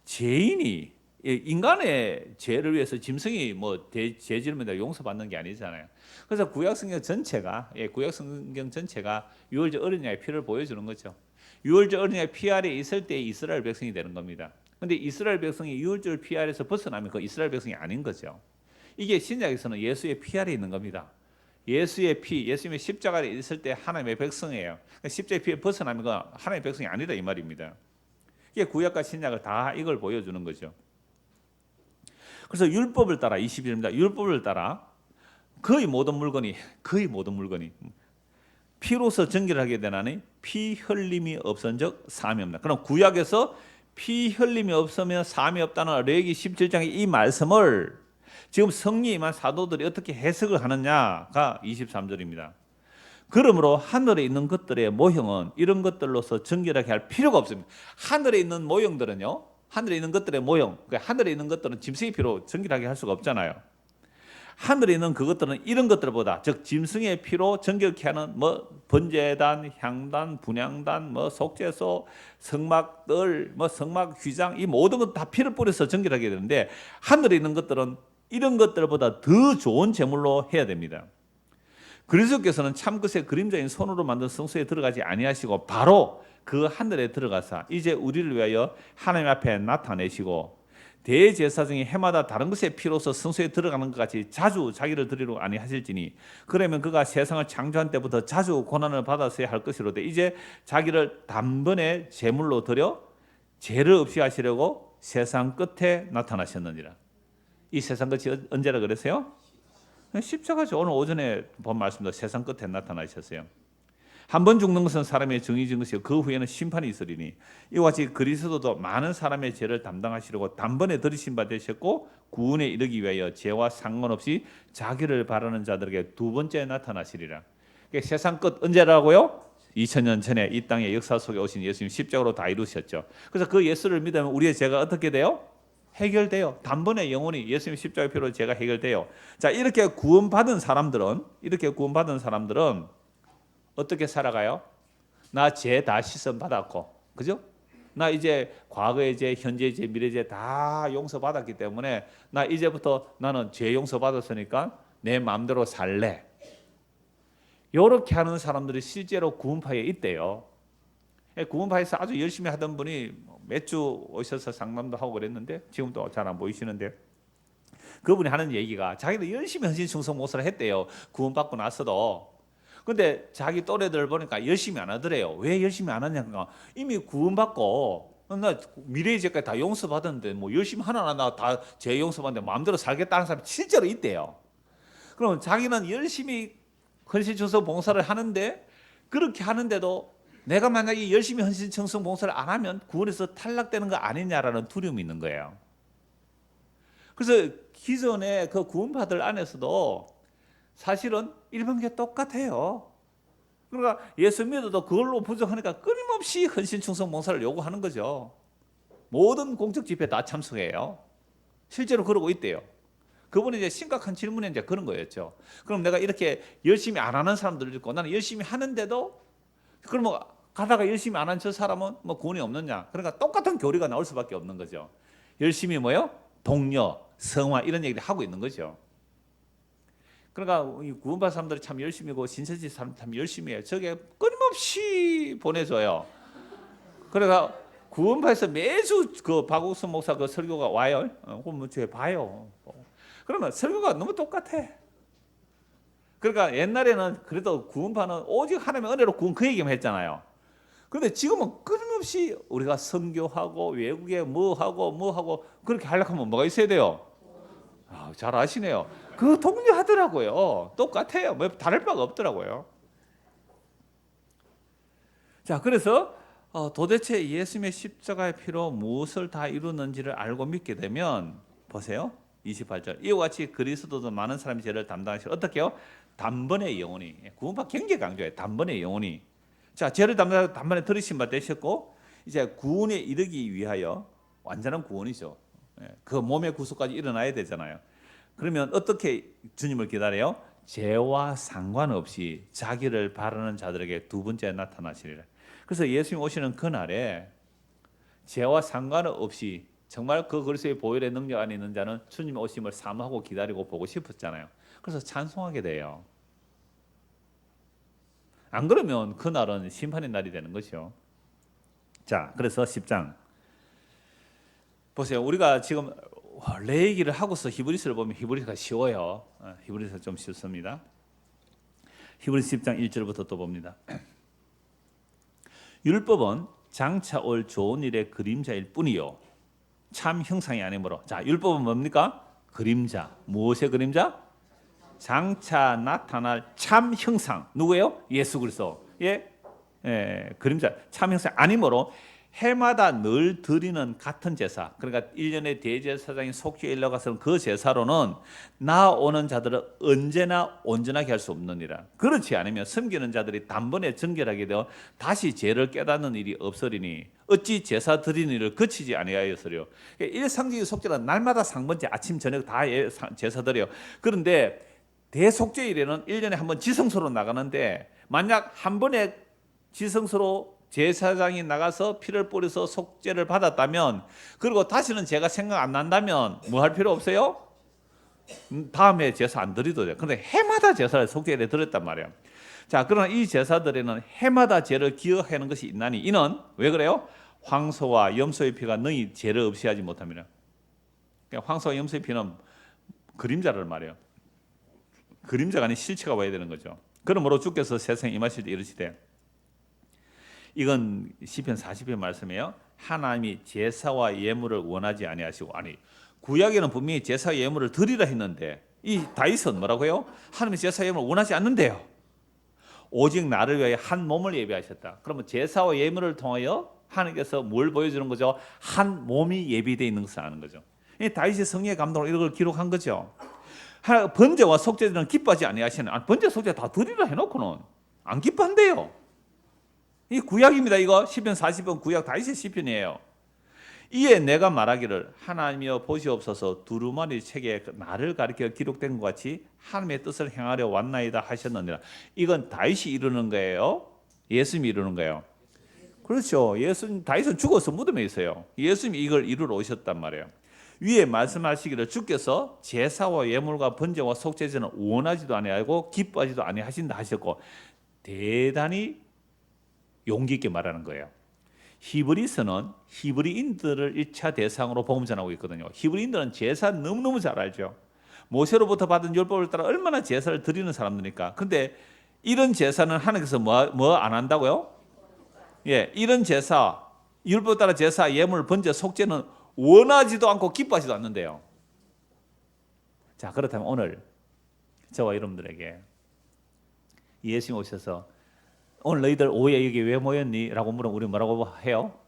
Speaker 1: 죄인이 인간의 죄를 위해서 짐승이 뭐 죄 지르면 용서받는 게 아니잖아요. 그래서 구약 성경 전체가 유월절 어린 양의 피를 보여주는 거죠. 유월절 어린 양의 피 아래 있을 때 이스라엘 백성이 되는 겁니다. 근데 이스라엘 백성이 유월절 피 아래에서 벗어나면 그 이스라엘 백성이 아닌 거죠. 이게 신약에서는 예수의 피 아래 있는 겁니다. 예수의 피, 예수님의 십자가에 있을 때 하나님의 백성이에요. 십자가의 피에 벗어나면 그 하나님의 백성이 아니다 이 말입니다. 이게 구약과 신약을 다 이걸 보여주는 거죠. 그래서 율법을 따라 21절입니다. 율법을 따라 거의 모든 물건이 피로서 정결하게 되나니 피 흘림이 없은즉 사함이 없다. 그럼 구약에서 피 흘림이 없으면 사함이 없다는 레위기 17장의 이 말씀을 지금 성령이 임한 사도들이 어떻게 해석을 하느냐가 23절입니다. 그러므로 하늘에 있는 것들의 모형은 이런 것들로서 정결하게 할 필요가 없습니다. 하늘에 있는 모형들은요, 하늘에 있는 것들의 모형, 하늘에 있는 것들은 짐승의 피로 정결하게 할 수가 없잖아요. 하늘에 있는 그것들은 이런 것들보다, 즉 짐승의 피로 정결케 하는 뭐 번제단, 향단, 분향단, 뭐 속죄소, 성막들, 뭐 성막 휘장, 이 모든 것 다 피를 뿌려서 정결하게 되는데 하늘에 있는 것들은 이런 것들보다 더 좋은 제물로 해야 됩니다. 그리스도께서는 참것의 그림자인 손으로 만든 성소에 들어가지 아니하시고 바로 그 하늘에 들어가사 이제 우리를 위하여 하나님 앞에 나타내시고 대제사 중에 해마다 다른 것의 피로서 성소에 들어가는 것 같이 자주 자기를 드리러 아니하실지니 그러면 그가 세상을 창조한 때부터 자주 고난을 받았어야 할 것이로되 이제 자기를 단번에 제물로 드려 죄를 없이 하시려고 세상 끝에 나타나셨느니라. 이 세상 끝이 언제라 그랬어요? 십자가죠. 오늘 오전에 본 말씀도 세상 끝에 나타나셨어요. 한 번 죽는 것은 사람의 정의진 것이요 그 후에는 심판이 있으리니 이와 같이 그리스도도 많은 사람의 죄를 담당하시려고 단번에 들이신 바 되셨고 구원에 이르기 위하여 죄와 상관없이 자기를 바라는 자들에게 두 번째 나타나시리라. 그러니까 세상 끝 언제라고요? 2000년 전에 이 땅의 역사 속에 오신 예수님 십자가로 다 이루셨죠. 그래서 그 예수를 믿으면 우리의 죄가 어떻게 돼요? 해결돼요. 단번에 영원히 예수님 십자가의 피로 죄가 해결돼요. 자, 이렇게 구원받은 사람들은 어떻게 살아가요? 나 죄 다 씻음 받았고, 그죠? 나 이제 과거의 죄, 현재의 죄, 미래의 죄 다 용서받았기 때문에 나 이제부터 나는 죄 용서받았으니까 내 마음대로 살래. 이렇게 하는 사람들이 실제로 구원파에 있대요. 구원파에서 아주 열심히 하던 분이 몇 주 오셔서 상담도 하고 그랬는데 지금도 잘 안 보이시는데 그분이 하는 얘기가 자기도 열심히 헌신충성 목사를 했대요. 구원받고 나서도. 근데 자기 또래들 보니까 열심히 안 하더래요. 왜 열심히 안 하냐니까 이미 구원받고 나 미래의 죄까지 다 용서받았는데 뭐 열심히 하나 다 죄 용서받는데 마음대로 살겠다는 사람이 실제로 있대요. 그럼 자기는 열심히 헌신충성 봉사를 하는데 그렇게 하는데도 내가 만약에 열심히 헌신충성 봉사를 안 하면 구원에서 탈락되는 거 아니냐라는 두려움이 있는 거예요. 그래서 기존에 그 구원파들 안에서도 사실은 일반계 똑같아요. 그러니까 예수 믿어도 그걸로 부족하니까 끊임없이 헌신충성 봉사를 요구하는 거죠. 모든 공적 집회에 다 참석해요. 실제로 그러고 있대요. 그분이 이제 심각한 질문이 이제 그런 거였죠. 그럼 내가 이렇게 열심히 안 하는 사람들도 있고 나는 열심히 하는데도 그럼 뭐 가다가 열심히 안 한 저 사람은 뭐 구원이 없느냐? 그러니까 똑같은 교리가 나올 수밖에 없는 거죠. 열심히 뭐요? 독려, 성화 이런 얘기를 하고 있는 거죠. 그러니까 구원받은 사람들이 참 열심히고 신천지 사람 참 열심히 해요. 저게 끊임없이 보내줘요. 그러니까 구원파에서 매주 그 박옥순 목사 그 설교가 와요. 그럼 저 봐요. 그러면 설교가 너무 똑같아. 그러니까 옛날에는 그래도 구원파는 오직 하나님의 은혜로 구원 그 얘기만 했잖아요. 그런데 지금은 끊임없이 우리가 선교하고 외국에 뭐 하고 그렇게 하려고 하면 뭐가 있어야 돼요? 잘 아시네요. 그 독려하더라고요. 똑같아요. 뭐 다를 바가 없더라고요. 자, 그래서 도대체 예수님의 십자가의 피로 무엇을 다 이루는지를 알고 믿게 되면 보세요. 28절. 이와 같이 그리스도도 많은 사람의 죄를 담당하시고 어떻게요? 단번에 영원히. 구원파 굉장히 강조해요. 단번에 영원히. 자, 죄를 담당하고 단번에 들으신 바 되셨고 이제 구원에 이르기 위하여 완전한 구원이죠. 그 몸의 구속까지 일어나야 되잖아요. 그러면 어떻게 주님을 기다려요? 죄와 상관없이 자기를 바라는 자들에게 두 번째 나타나시리라. 그래서 예수님 오시는 그날에 죄와 상관없이 정말 그 그리스도의 보혈의 능력 안에 있는 자는 주님 오심을 사모하고 기다리고 보고 싶었잖아요. 그래서 찬송하게 돼요. 안 그러면 그날은 심판의 날이 되는 것이요. 자, 그래서 10장 보세요. 우리가 지금 원래 얘기를 하고서 히브리서를 보면 히브리서가 쉬워요. 히브리서 좀 쉽습니다. 히브리서 10장 1절부터 또 봅니다. 율법은 장차 올 좋은 일의 그림자일 뿐이요 참 형상이 아니므로. 자, 율법은 뭡니까? 그림자. 무엇의 그림자? 장차 나타날 참 형상. 누구예요? 예수 그리스도의 그림자. 참 형상 아니므로 해마다 늘 드리는 같은 제사, 그러니까 1년의 대제사장이 속죄에 일러가서는 그 제사로는 나오는 자들은 언제나 온전하게 할 수 없느니라. 그렇지 않으면 섬기는 자들이 단번에 정결하게 되어 다시 죄를 깨닫는 일이 없으리니 어찌 제사 드리는 일을 그치지 아니하였으리요. 일상적인 속죄는 날마다 상번제 아침 저녁 다 제사 드려요. 그런데 대속죄일에는 1년에 한 번 지성소로 나가는데 만약 한 번에 지성소로 제사장이 나가서 피를 뿌려서 속죄를 받았다면 그리고 다시는 제가 생각 안 난다면 뭐 할 필요 없어요? 다음에 제사 안 드리도 돼요. 그런데 해마다 제사를 속죄에 드렸단 말이에요. 자, 그러나 이 제사들에는 해마다 죄를 기억하는 것이 있나니 이는 왜 그래요? 황소와 염소의 피가 너희 죄를 없이 하지 못합니다. 그러니까 황소와 염소의 피는 그림자를 말해요. 그림자가 아닌 실체가 와야 되는 거죠. 그러므로 주께서 세상에 임하실 때 이르시되, 이건 시편 40편 말씀이에요. 하나님이 제사와 예물을 원하지 아니하시고, 아니 구약에는 분명히 제사 예물을 드리라 했는데 이 다윗은 뭐라고요? 하나님이 제사 예물을 원하지 않는데요. 오직 나를 위하여 한 몸을 예비하셨다. 그러면 제사와 예물을 통하여 하나님께서 뭘 보여주는 거죠? 한 몸이 예비되어 있는 것을 아는 거죠. 이 다윗이 성령의 감동으로 이걸 기록한 거죠. 번제와 속죄는 기뻐하지 아니하시는. 번제 속죄 다 드리라 해놓고는 안 기뻐한대요. 이 구약입니다. 이거 시편 40편 구약 다윗의 시편이에요. 이에 내가 말하기를 하나님이여 보시옵소서 두루마리 책에 나를 가리켜 기록된 것 같이 하나님의 뜻을 행하려 왔나이다 하셨느니라. 이건 다윗이 이루는 거예요? 예수님이 이루는 거예요? 그렇죠. 다윗은 죽어서 무덤에 있어요. 예수님이 이걸 이루러 오셨단 말이에요. 위에 말씀하시기를 주께서 제사와 예물과 번제와 속죄제는 원하지도 아니하고 기뻐하지도 아니하신다 하셨고, 대단히 용기 있게 말하는 거예요. 히브리서는 히브리인들을 1차 대상으로 복음 전하고 있거든요. 히브리인들은 제사 너무너무 잘 알죠. 모세로부터 받은 율법을 따라 얼마나 제사를 드리는 사람들이니까. 근데 이런 제사는 하나님께서 뭐 안 한다고요? 예, 이런 제사, 율법 따라 제사, 예물, 번제, 속죄는 원하지도 않고 기뻐하지도 않는데요. 자, 그렇다면 오늘 저와 여러분들에게 예수님 오셔서 오늘 너희들 오후에 여기 왜 모였니? 라고 물으면 우리 뭐라고 해요?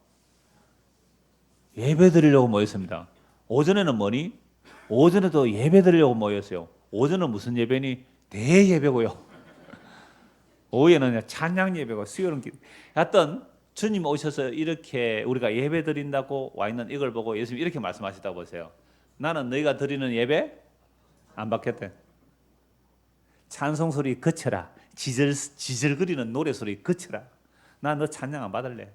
Speaker 1: 예배 드리려고 모였습니다. 오전에는 뭐니? 오전에도 예배 드리려고 모였어요. 오전은 무슨 예배니? 대예배고요. 오후에는 찬양 예배고 수요일은 하여튼 주님 오셔서 이렇게 우리가 예배 드린다고 와 있는 이걸 보고 예수님이 이렇게 말씀하셨다고 보세요. 나는 너희가 드리는 예배 안 받겠대. 찬송 소리 그쳐라. 지질거리는 노래 소리 그쳐라. 나 너 찬양 안 받을래.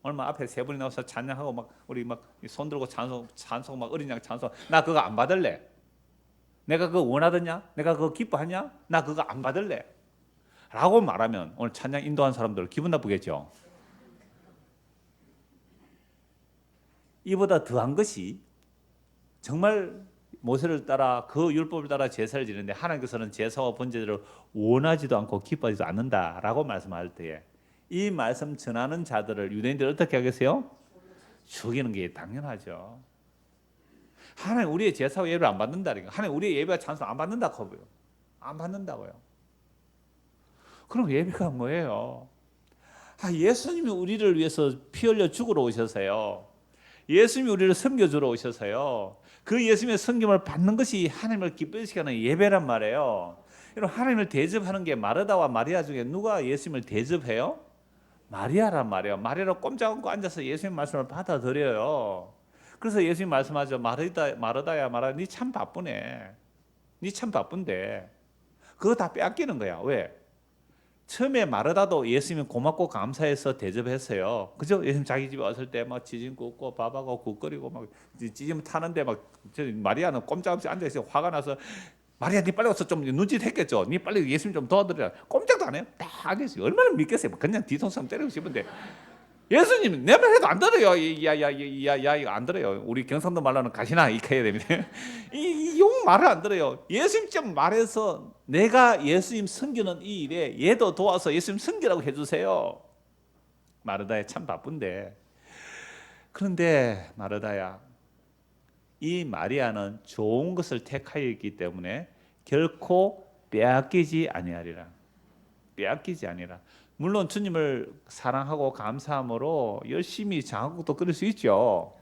Speaker 1: 얼마 앞에 세 분이 나와서 찬양하고 막 우리 막 손 들고 찬송 막 어린 양 찬송. 나 그거 안 받을래. 내가 그거 원하더냐? 내가 그거 기뻐하냐? 나 그거 안 받을래. 라고 말하면 오늘 찬양 인도한 사람들 기분 나쁘겠죠. 이보다 더한 것이 정말 모세를 따라 그 율법을 따라 제사를 지는데 하나님께서는 제사와 번제를 원하지도 않고 기뻐하지도 않는다라고 말씀할 때에 이 말씀 전하는 자들을 유대인들이 어떻게 하겠어요? 죽이는 게 당연하죠. 하나님 우리의 제사와 예배를 안 받는다니까. 하나님 우리의 예배와 찬송 안 받는다고요. 안 받는다고요. 그럼 예배가 뭐예요? 예수님이 우리를 위해서 피 흘려 죽으러 오셔서요. 예수님이 우리를 섬겨주러 오셔서요. 그 예수님의 섬김을 받는 것이 하나님을 기쁘시게 하는 예배란 말이에요. 여러분, 하나님을 대접하는 게 마르다와 마리아 중에 누가 예수님을 대접해요? 마리아란 말이에요. 마리아는 꼼짝 않고 앉아서 예수님 말씀을 받아들여요. 그래서 예수님 말씀하죠. 마르다야 니 참 바쁘네. 니 참 바쁜데 그거 다 빼앗기는 거야. 왜? 처음에 마르다도 예수님이 고맙고 감사해서 대접했어요. 그죠? 예수님 자기 집에 왔을 때 막 지짐 굽고 밥하고 국거리고 막 지짐 타는데 막 마리아는 꼼짝없이 앉아 있어요. 화가 나서 마리아 니 빨리 와서 좀 눈짓 했겠죠. 니 빨리 예수님 좀 도와드리라. 꼼짝도 안 해요. 딱 앉아 있어요. 얼마나 믿겠어요. 그냥 뒤통수 때리고 싶은데 예수님 내 말 해도 안 들어요. 야야야야 이거 안 들어요. 우리 경상도 말로는 가시나 이렇게 해야 됩니다. 이 용 말을 안 들어요. 예수님 좀 말해서 내가 예수님 섬기는 이 일에 얘도 도와서 예수님 섬기라고 해주세요. 마르다야 참 바쁜데. 그런데 마르다야 이 마리아는 좋은 것을 택하였기 때문에 결코 빼앗기지 아니하리라. 빼앗기지 아니라. 물론 주님을 사랑하고 감사함으로 열심히 장국도 끓일 수 있죠.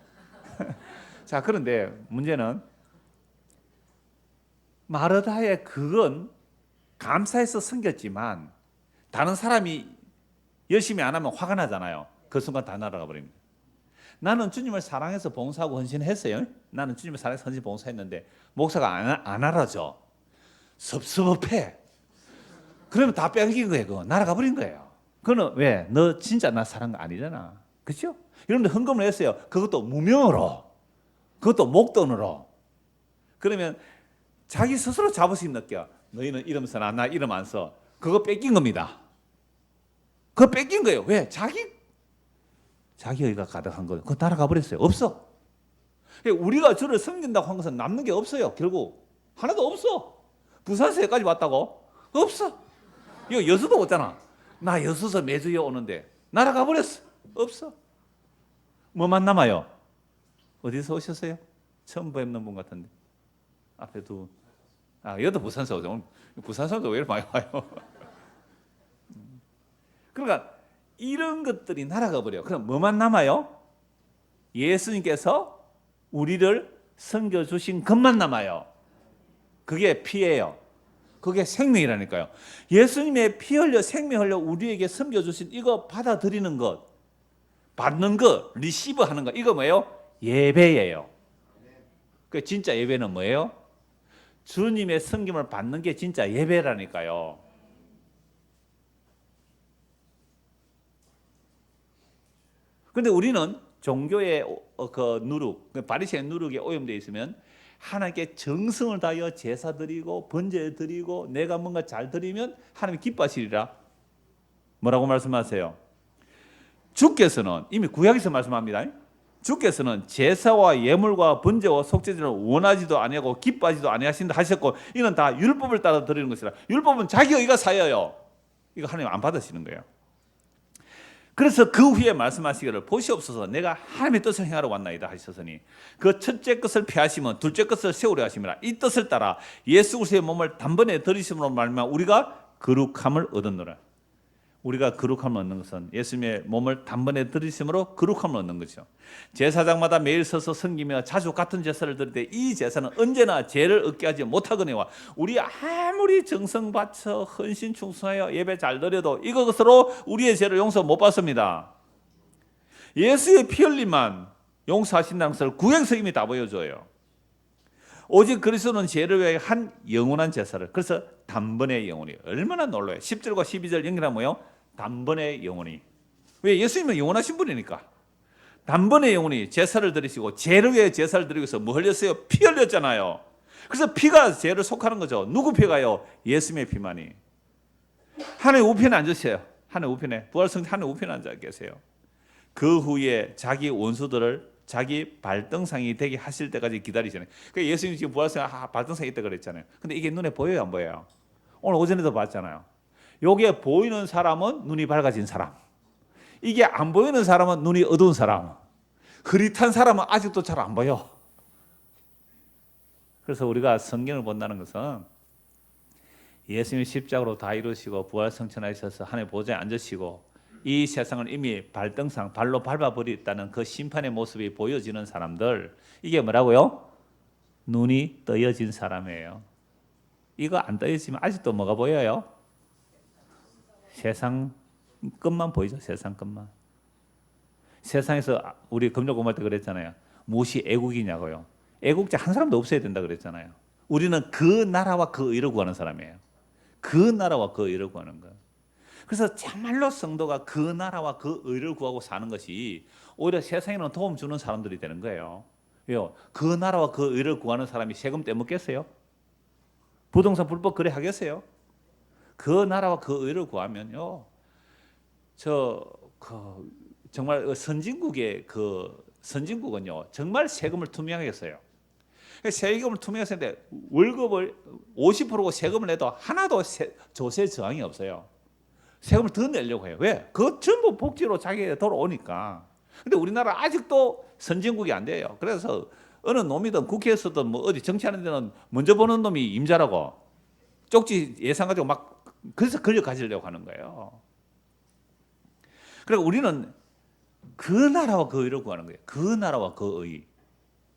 Speaker 1: 자, 그런데 문제는 마르다의 그건 감사해서 섬겼지만 다른 사람이 열심히 안 하면 화가 나잖아요. 그 순간 다 날아가 버립니다. 나는 주님을 사랑해서 봉사하고 헌신했어요. 나는 주님을 사랑해서 헌신 봉사했는데 목사가 안 알아줘. 섭섭해. 그러면 다 빼앗긴 거예요. 그거 날아가 버린 거예요. 그거는 왜? 너 진짜 나 사랑한 거 아니잖아. 그렇죠? 여러분들 헌금을 했어요. 그것도 무명으로, 그것도 목돈으로. 그러면 자기 스스로 자부심 느껴. 너희는 이름 써나 나 이름 안 써. 그거 뺏긴 겁니다. 그거 뺏긴 거예요. 왜? 자기의가 가득한 거. 그거 날아가 버렸어요. 없어. 우리가 저를 섬긴다고 한 것은 남는 게 없어요. 결국 하나도 없어. 부산에서 여기까지 왔다고? 없어. 이거 여수도 없잖아. 나 여수서 매주에 오는데 날아가 버렸어. 없어. 뭐만 남아요? 어디서 오셨어요? 처음 뵙는 분 같은데. 앞에 두. 여기도 부산에서 오죠. 부산 사람도 왜 이렇게 많이 와요? 그러니까 이런 것들이 날아가 버려요. 그럼 뭐만 남아요? 예수님께서 우리를 섬겨주신 것만 남아요. 그게 피예요. 그게 생명이라니까요. 예수님의 피 흘려 생명 흘려 우리에게 섬겨주신 이거 받아들이는 것, 받는 것, 리시브 하는 것, 이거 뭐예요? 예배예요. 그 진짜 예배는 뭐예요? 주님의 섬김을 받는 게 진짜 예배라니까요. 그런데 우리는 종교의 그 누룩, 바리새인 누룩에 오염되어 있으면 하나님께 정성을 다하여 제사 드리고 번제 드리고 내가 뭔가 잘 드리면 하나님이 기뻐하시리라. 뭐라고 말씀하세요? 주께서는 이미 구약에서 말씀합니다. 주께서는 제사와 예물과 번제와 속죄제를 원하지도 아니하고 기뻐하지도 아니하신다 하셨고 이는 다 율법을 따라 드리는 것이라. 율법은 자기 의가 사여요. 이거 하나님 안 받으시는 거예요. 그래서 그 후에 말씀하시기를 보시옵소서 내가 하나님의 뜻을 행하러 왔나이다 하셨으니 그 첫째 것을 피하시면 둘째 것을 세우려 하심이라. 이 뜻을 따라 예수 그리스도의 몸을 단번에 들이심으로 말미암아 우리가 거룩함을 얻었노라. 우리가 거룩함을 얻는 것은 예수님의 몸을 단번에 들이심으로 거룩함을 얻는 거죠. 제사장마다 매일 서서 섬기며 자주 같은 제사를 드릴 때 이 제사는 언제나 죄를 얻게 하지 못하거니와 우리 아무리 정성 바쳐 헌신 충성하여 예배 잘 드려도 이것으로 우리의 죄를 용서 못 받습니다. 예수의 피 흘림만 용서하신다는 것을 구약에서 이미 다 보여줘요. 오직 그리스도는 죄를 위해 한 영원한 제사를. 그래서 단번에 영원히. 얼마나 놀라요. 10절과 12절 연결하면 뭐예요? 단번에 영원히. 왜? 예수님은 영원하신 분이니까. 단번에 영원히 제사를 드리시고 죄를 위해 제사를 드리기 위해서 뭐 흘렸어요? 피 흘렸잖아요. 그래서 피가 죄를 속하는 거죠. 누구 피가요? 예수님의 피만이. 하나님 우편에 앉으세요. 하나님 우편에. 부활성자 하나님 우편에 앉아 계세요. 그 후에 자기 원수들을 자기 발등상이 되게 하실 때까지 기다리잖아요. 그러니까 예수님이 지금 부활성에 발등상이 있다 그랬잖아요. 근데 이게 눈에 보여요, 안 보여요? 오늘 오전에도 봤잖아요. 요게 보이는 사람은 눈이 밝아진 사람, 이게 안 보이는 사람은 눈이 어두운 사람, 흐릿한 사람은 아직도 잘 안 보여. 그래서 우리가 성경을 본다는 것은 예수님이 십자가로 다 이루시고 부활승천하셔서 하나님의 보좌에 앉으시고 이 세상을 이미 발등상 발로 밟아버렸다는 그 심판의 모습이 보여지는 사람들, 이게 뭐라고요? 눈이 떠여진 사람이에요. 이거 안 떠여지면 아직도 뭐가 보여요? 세상 끝만 보이죠. 세상 끝만. 세상에서 우리 금요 공부할 때 그랬잖아요. 무엇이 애국이냐고요. 애국자 한 사람도 없어야 된다 그랬잖아요. 우리는 그 나라와 그 의를 구하는 사람이에요. 그 나라와 그 의를 구하는 거예요. 그래서 참말로 성도가 그 나라와 그 의를 구하고 사는 것이 오히려 세상에는 도움 주는 사람들이 되는 거예요. 왜요? 그 나라와 그 의를 구하는 사람이 세금 떼먹겠어요? 부동산 불법 거래하겠어요? 그 나라와 그 의를 구하면요, 정말 선진국의 선진국은요 정말 세금을 투명하게 써요. 세금을 투명하게 쓰는데 월급을 50%고 세금을 내도 하나도 조세 저항이 없어요. 세금을 더 내려고 해요. 왜? 그거 전부 복지로 자기가 돌아오니까. 근데 우리나라 아직도 선진국이 안 돼요. 그래서 어느 놈이든 국회에서든 뭐 어디 정치하는 데는 먼저 보는 놈이 임자라고 쪽지 예산 가지고 막 그래서 걸려 가지려고 하는 거예요. 그러니까 우리는 그 나라와 그 의를 구하는 거예요. 그 나라와 그 의.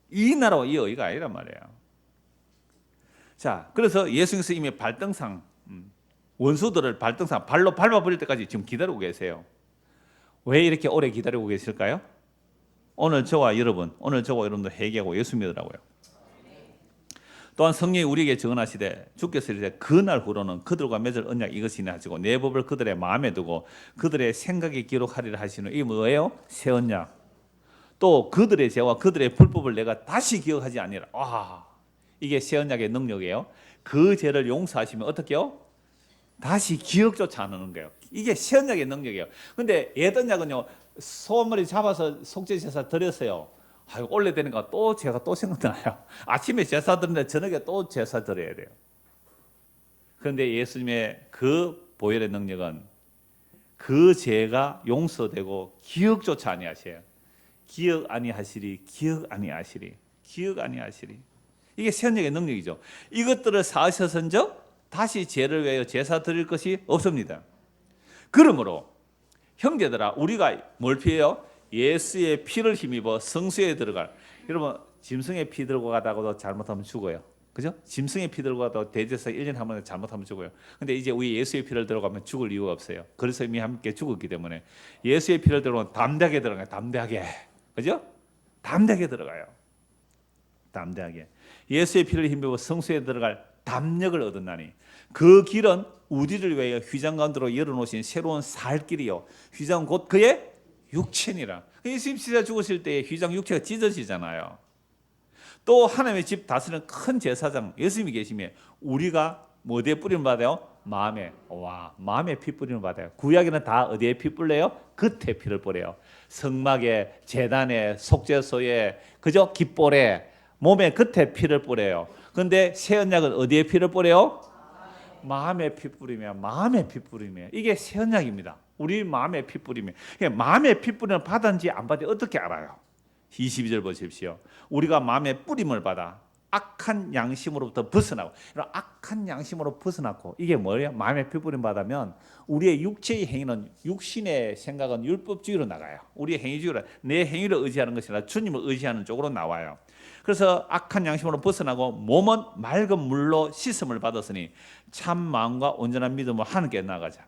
Speaker 1: 이 나라와 이 의가 아니란 말이에요. 자, 그래서 예수님께서 이미 발등상, 원수들을 발등상 발로 밟아버릴 때까지 지금 기다리고 계세요. 왜 이렇게 오래 기다리고 계실까요? 오늘 저와 여러분도 회개하고 예수 믿으라고요. 또한 성령이 우리에게 증언하시되 주께서 이르시되 그날 후로는 그들과 맺을 언약 이것이니 하시고 내 법을 그들의 마음에 두고 그들의 생각에 기록하리라 하시는 이 뭐예요? 새 언약. 또 그들의 죄와 그들의 불법을 내가 다시 기억하지 아니라. 이게 새 언약의 능력이에요. 그 죄를 용서하시면 어떻게요? 다시 기억조차 안 하는 거예요. 이게 새 언약의 능력이에요. 근데 옛 언약은요, 소머리 잡아서 속죄제사 드렸어요. 원래 되니까 또 제가 또 생각나요. 아침에 제사 드리는데 저녁에 또 제사 드려야 돼요. 그런데 예수님의 그 보혈의 능력은 그 죄가 용서되고 기억조차 아니하셔요. 기억 아니하시리. 이게 새언약의 능력이죠. 이것들을 사하셔선적 다시 죄를 위하여 제사 드릴 것이 없습니다. 그러므로 형제들아, 우리가 뭘 피해요? 예수의 피를 힘입어 성수에 들어갈. 여러분, 짐승의 피 들고 가다가도 잘못하면 죽어요. 그죠? 짐승의 피 들고 가도 대제사 1년에 한 번에 잘못하면 죽어요. 근데 이제 우리 예수의 피를 들어가면 죽을 이유가 없어요. 그래서 이미 함께 죽었기 때문에 예수의 피를 들어가면 담대하게 들어가요. 담대하게. 그죠? 담대하게 들어가요. 담대하게. 예수의 피를 힘입어 성수에 들어갈 담력을 얻었나니 그 길은 우리를 위하여 휘장 가운데로 열어놓으신 새로운 살 길이요. 휘장 곧 그의 육체니라. 예수님 십자가 죽으실 때 휘장 육체가 찢어지잖아요. 또 하나님의 집 다스리는 큰 제사장 예수님이 계시면 우리가 어디에 뿌림을 받아요? 마음에. 마음에 피 뿌림을 받아요. 구약에는 다 어디에 피 뿌려요? 겉에 피를 뿌려요. 성막에, 제단에, 속죄소에, 그죠? 깃볼에, 몸의 겉에 피를 뿌려요. 그런데 새 언약은 어디에 피를 뿌려요? 마음에 피 뿌리며, 마음에 피 뿌리며. 이게 새 언약입니다. 우리 마음에 피 뿌리며. 마음에 피 뿌리면 받았는지 안 받았는지 어떻게 알아요? 22절 보십시오. 우리가 마음에 뿌림을 받아 악한 양심으로부터 벗어나고, 이런 악한 양심으로 벗어나고, 이게 뭐예요? 마음에 피 뿌림 받으면 우리의 육체의 행위는, 육신의 생각은 율법주의로 나가요. 우리의 행위주의로, 내 행위를 의지하는 것이 아니라 주님을 의지하는 쪽으로 나와요. 그래서 악한 양심으로 벗어나고 몸은 맑은 물로 씻음을 받았으니 참 마음과 온전한 믿음으로 하나님께 나아가자.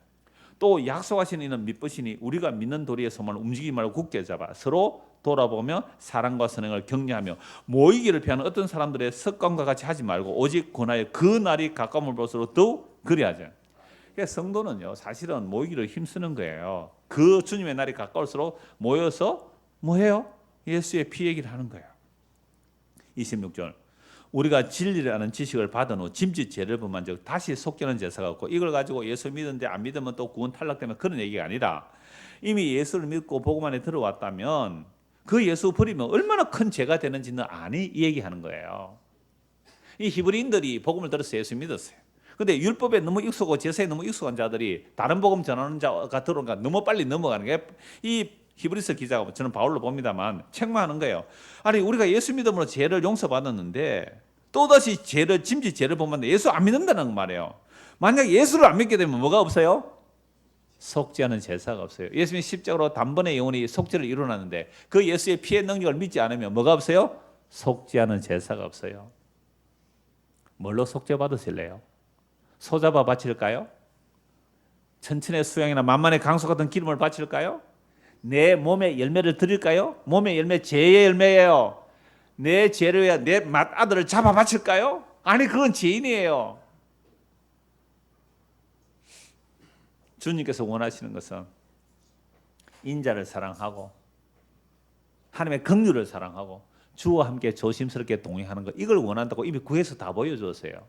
Speaker 1: 또 약속하신 이는 믿으시니 우리가 믿는 도리의 소망을 움직이지 말고 굳게 잡아 서로 돌아보며 사랑과 선행을 격려하며 모이기를 피하는 어떤 사람들의 습관과 같이 하지 말고 오직 권하여 그 날이 가까움을 볼수록 더욱 그리하자. 그러니까 성도는요, 사실은 모이기를 힘쓰는 거예요. 그 주님의 날이 가까울수록 모여서 뭐해요? 예수의 피 얘기를 하는 거예요. 26절. 우리가 진리를 아는 지식을 받은 후 짐짓 죄를 범한 적 다시 속죄는 제사가 없고, 이걸 가지고 예수 믿는데 안 믿으면 또 구원 탈락되면 그런 얘기가 아니라, 이미 예수를 믿고 복음 안에 들어왔다면 그 예수 버리면 얼마나 큰 죄가 되는지 너 아니? 이 얘기하는 거예요. 이 히브리인들이 복음을 들어서 예수 믿었어요. 근데 율법에 너무 익숙하고 제사에 너무 익숙한 자들이 다른 복음 전하는 자가 들어오니까 너무 빨리 넘어가는 게, 이 히브리서 기자가, 저는 바울로 봅니다만 책망하는 거예요. 아니, 우리가 예수 믿음으로 죄를 용서받았는데 또다시 짐짓 죄를 범하는데 예수 안 믿는다는 말이에요. 만약 예수를 안 믿게 되면 뭐가 없어요? 속죄하는 제사가 없어요. 예수님이 십자가로 단번에 영원히 속죄를 이루었는데 그 예수의 피의 능력을 믿지 않으면 뭐가 없어요? 속죄하는 제사가 없어요. 뭘로 속죄 받으실래요? 소잡아 바칠까요? 천천의 수양이나 만만의 강수 같은 기름을 바칠까요? 내 몸의 열매를 드릴까요? 몸의 열매 죄의 열매예요. 내 죄를 위해 내 맏아들을 잡아 바칠까요? 아니 그건 죄인이에요. 주님께서 원하시는 것은 인자를 사랑하고 하나님의 긍휼을 사랑하고 주와 함께 조심스럽게 동행하는 것, 이걸 원한다고 이미 구해서 다 보여줬어요.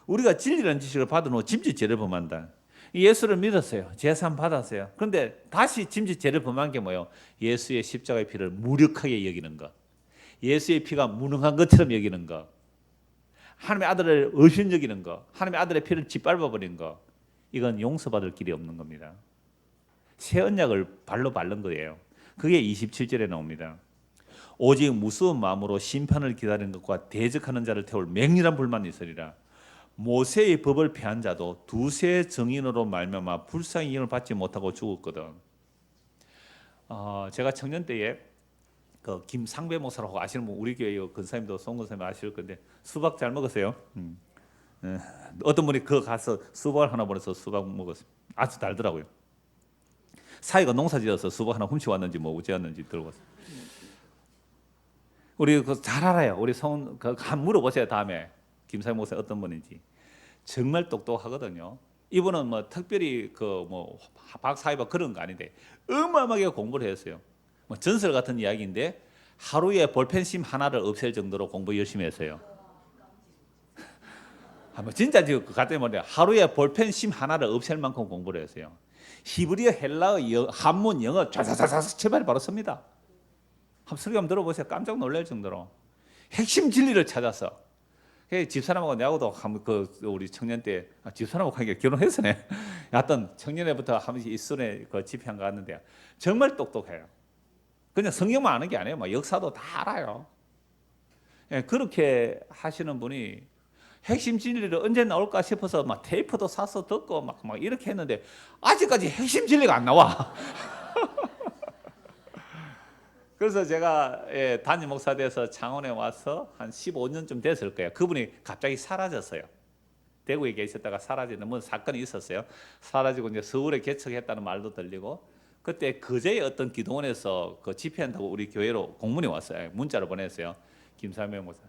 Speaker 1: 우리가 진리라는 지식을 받은 후 짐짓 죄를 범한다. 예수를 믿었어요. 제산 받았어요. 그런데 다시 짐짓 죄를 범한 게 뭐예요? 예수의 십자가의 피를 무력하게 여기는 것, 예수의 피가 무능한 것처럼 여기는 것, 하나님의 아들을 의심 여기는 것, 하나님의 아들의 피를 짓밟아버린 것, 이건 용서받을 길이 없는 겁니다. 새 언약을 발로 밟는 거예요. 그게 27절에 나옵니다. 오직 무서운 마음으로 심판을 기다리는 것과 대적하는 자를 태울 맹렬한 불만이 있으리라. 모세의 법을 폐한 자도 두세 증인으로 말미암아 불쌍히 이임을 받지 못하고 죽었거든. 제가 청년 때에 그 김상배 목사라고 아시는 분, 우리 교회 근사님도 송근사님 아실 건데 수박 잘 먹었어요. 어떤 분이 그 가서 수박을 하나 보내서 수박 먹었어요. 아주 달더라고요. 사이가 농사지어서 수박 하나 훔쳐왔는지 뭐 어찌했는지 들어봤어요. 우리 잘 알아요. 우리 한 물어보세요. 다음에 김상배 목사 어떤 분인지. 정말 똑똑하거든요. 이분은 뭐 특별히 그 뭐 박사이바 그런 거 아닌데 어마어마하게 공부를 했어요. 뭐 전설 같은 이야기인데 하루에 볼펜심 하나를 없앨 정도로 공부 열심히 했어요. 진짜 지금 같은 말이에요. 하루에 볼펜심 하나를 없앨 만큼 공부를 했어요. 히브리어, 헬라어, 한문, 영어 쫙쫙쫙 제발 바로 씁니다. 한번 설교 한번 들어보세요. 깜짝 놀랄 정도로 핵심 진리를 찾아서. 집사람하고 내하고도 우리 청년 때 집사람하고 하니까 결혼했으네. 하여튼 청년회부터 한 번씩 이순에 그 집회한 거 갔는데 정말 똑똑해요. 그냥 성경만 아는 게 아니에요. 막 역사도 다 알아요. 그렇게 하시는 분이 핵심 진리를 언제 나올까 싶어서 막 테이프도 사서 듣고 막 이렇게 했는데 아직까지 핵심 진리가 안 나와. 그래서 제가 담임 목사 돼서 창원에 와서 한 15년쯤 됐을 거예요. 그분이 갑자기 사라졌어요. 대구에 계셨다가 사라지는 뭐 사건이 있었어요. 사라지고 이제 서울에 개척했다는 말도 들리고 그때 그제의 어떤 기도원에서 그 집회한다고 우리 교회로 공문이 왔어요. 문자로 보냈어요. 김삼명 목사.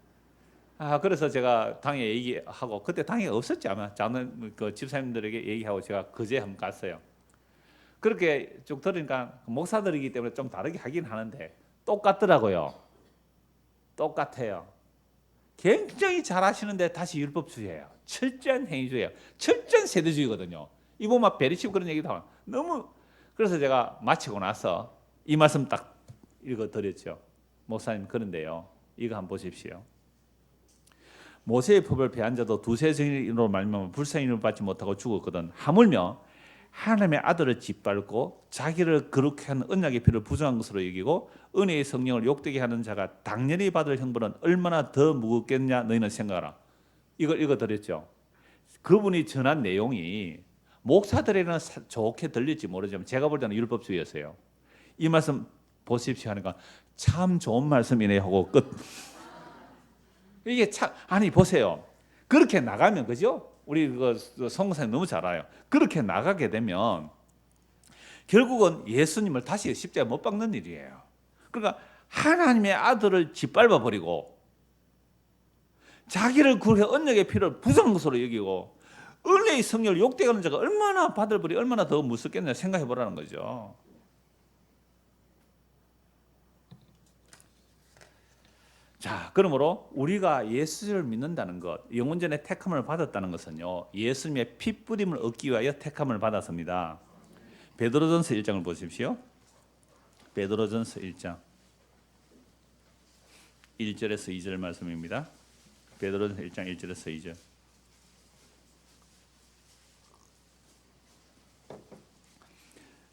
Speaker 1: 그래서 제가 당에 얘기하고 그때 당에 없었지 아마. 작은 그 집사님들에게 얘기하고 제가 그제 한번 갔어요. 그렇게 쭉 들으니까 목사들이기 때문에 좀 다르게 하긴 하는데 똑같더라고요. 똑같아요. 굉장히 잘하시는데 다시 율법주의예요. 철저한 행위주의예요. 철저한 세대주의거든요. 이거 막 베리치고 그런 얘기도 하고 너무. 그래서 제가 마치고 나서 이 말씀 딱 읽어드렸죠. 목사님 그런데요. 이거 한번 보십시오. 모세의 법을 폐한 자도 두세 증인으로 말미암아 불쌍히 이임을 받지 못하고 죽었거든. 하물며 하나님의 아들을 짓밟고 자기를 거룩히 하는 언약의 피를 부정한 것으로 여기고 은혜의 성령을 욕되게 하는 자가 당연히 받을 형벌은 얼마나 더 무겁겠냐 너희는 생각하라. 이걸 읽어드렸죠. 그분이 전한 내용이 목사들에게는 좋게 들릴지 모르지만 제가 볼 때는 율법주의였어요. 이 말씀 보십시오 하니까 참 좋은 말씀이네 하고 끝. 이게 참 아니 보세요. 그렇게 나가면 그죠? 우리 성공사님 너무 잘 알아요. 그렇게 나가게 되면 결국은 예수님을 다시 십자가에 못 박는 일이에요. 그러니까 하나님의 아들을 짓밟아 버리고 자기를 그렇게 언약의 피를 부정한 것으로 여기고 은혜의 성령을 욕되게 하는 자가 얼마나 받을 벌이 얼마나 더 무섭겠냐 생각해 보라는 거죠. 자, 그러므로 우리가 예수를 믿는다는 것, 영원전에 택함을 받았다는 것은요, 예수님의 피뿌림을 얻기 위하여 택함을 받았습니다. 베드로전서 1장을 보십시오. 베드로전서 1장 1절에서 2절 말씀입니다. 베드로전서 1장 1절에서 2절.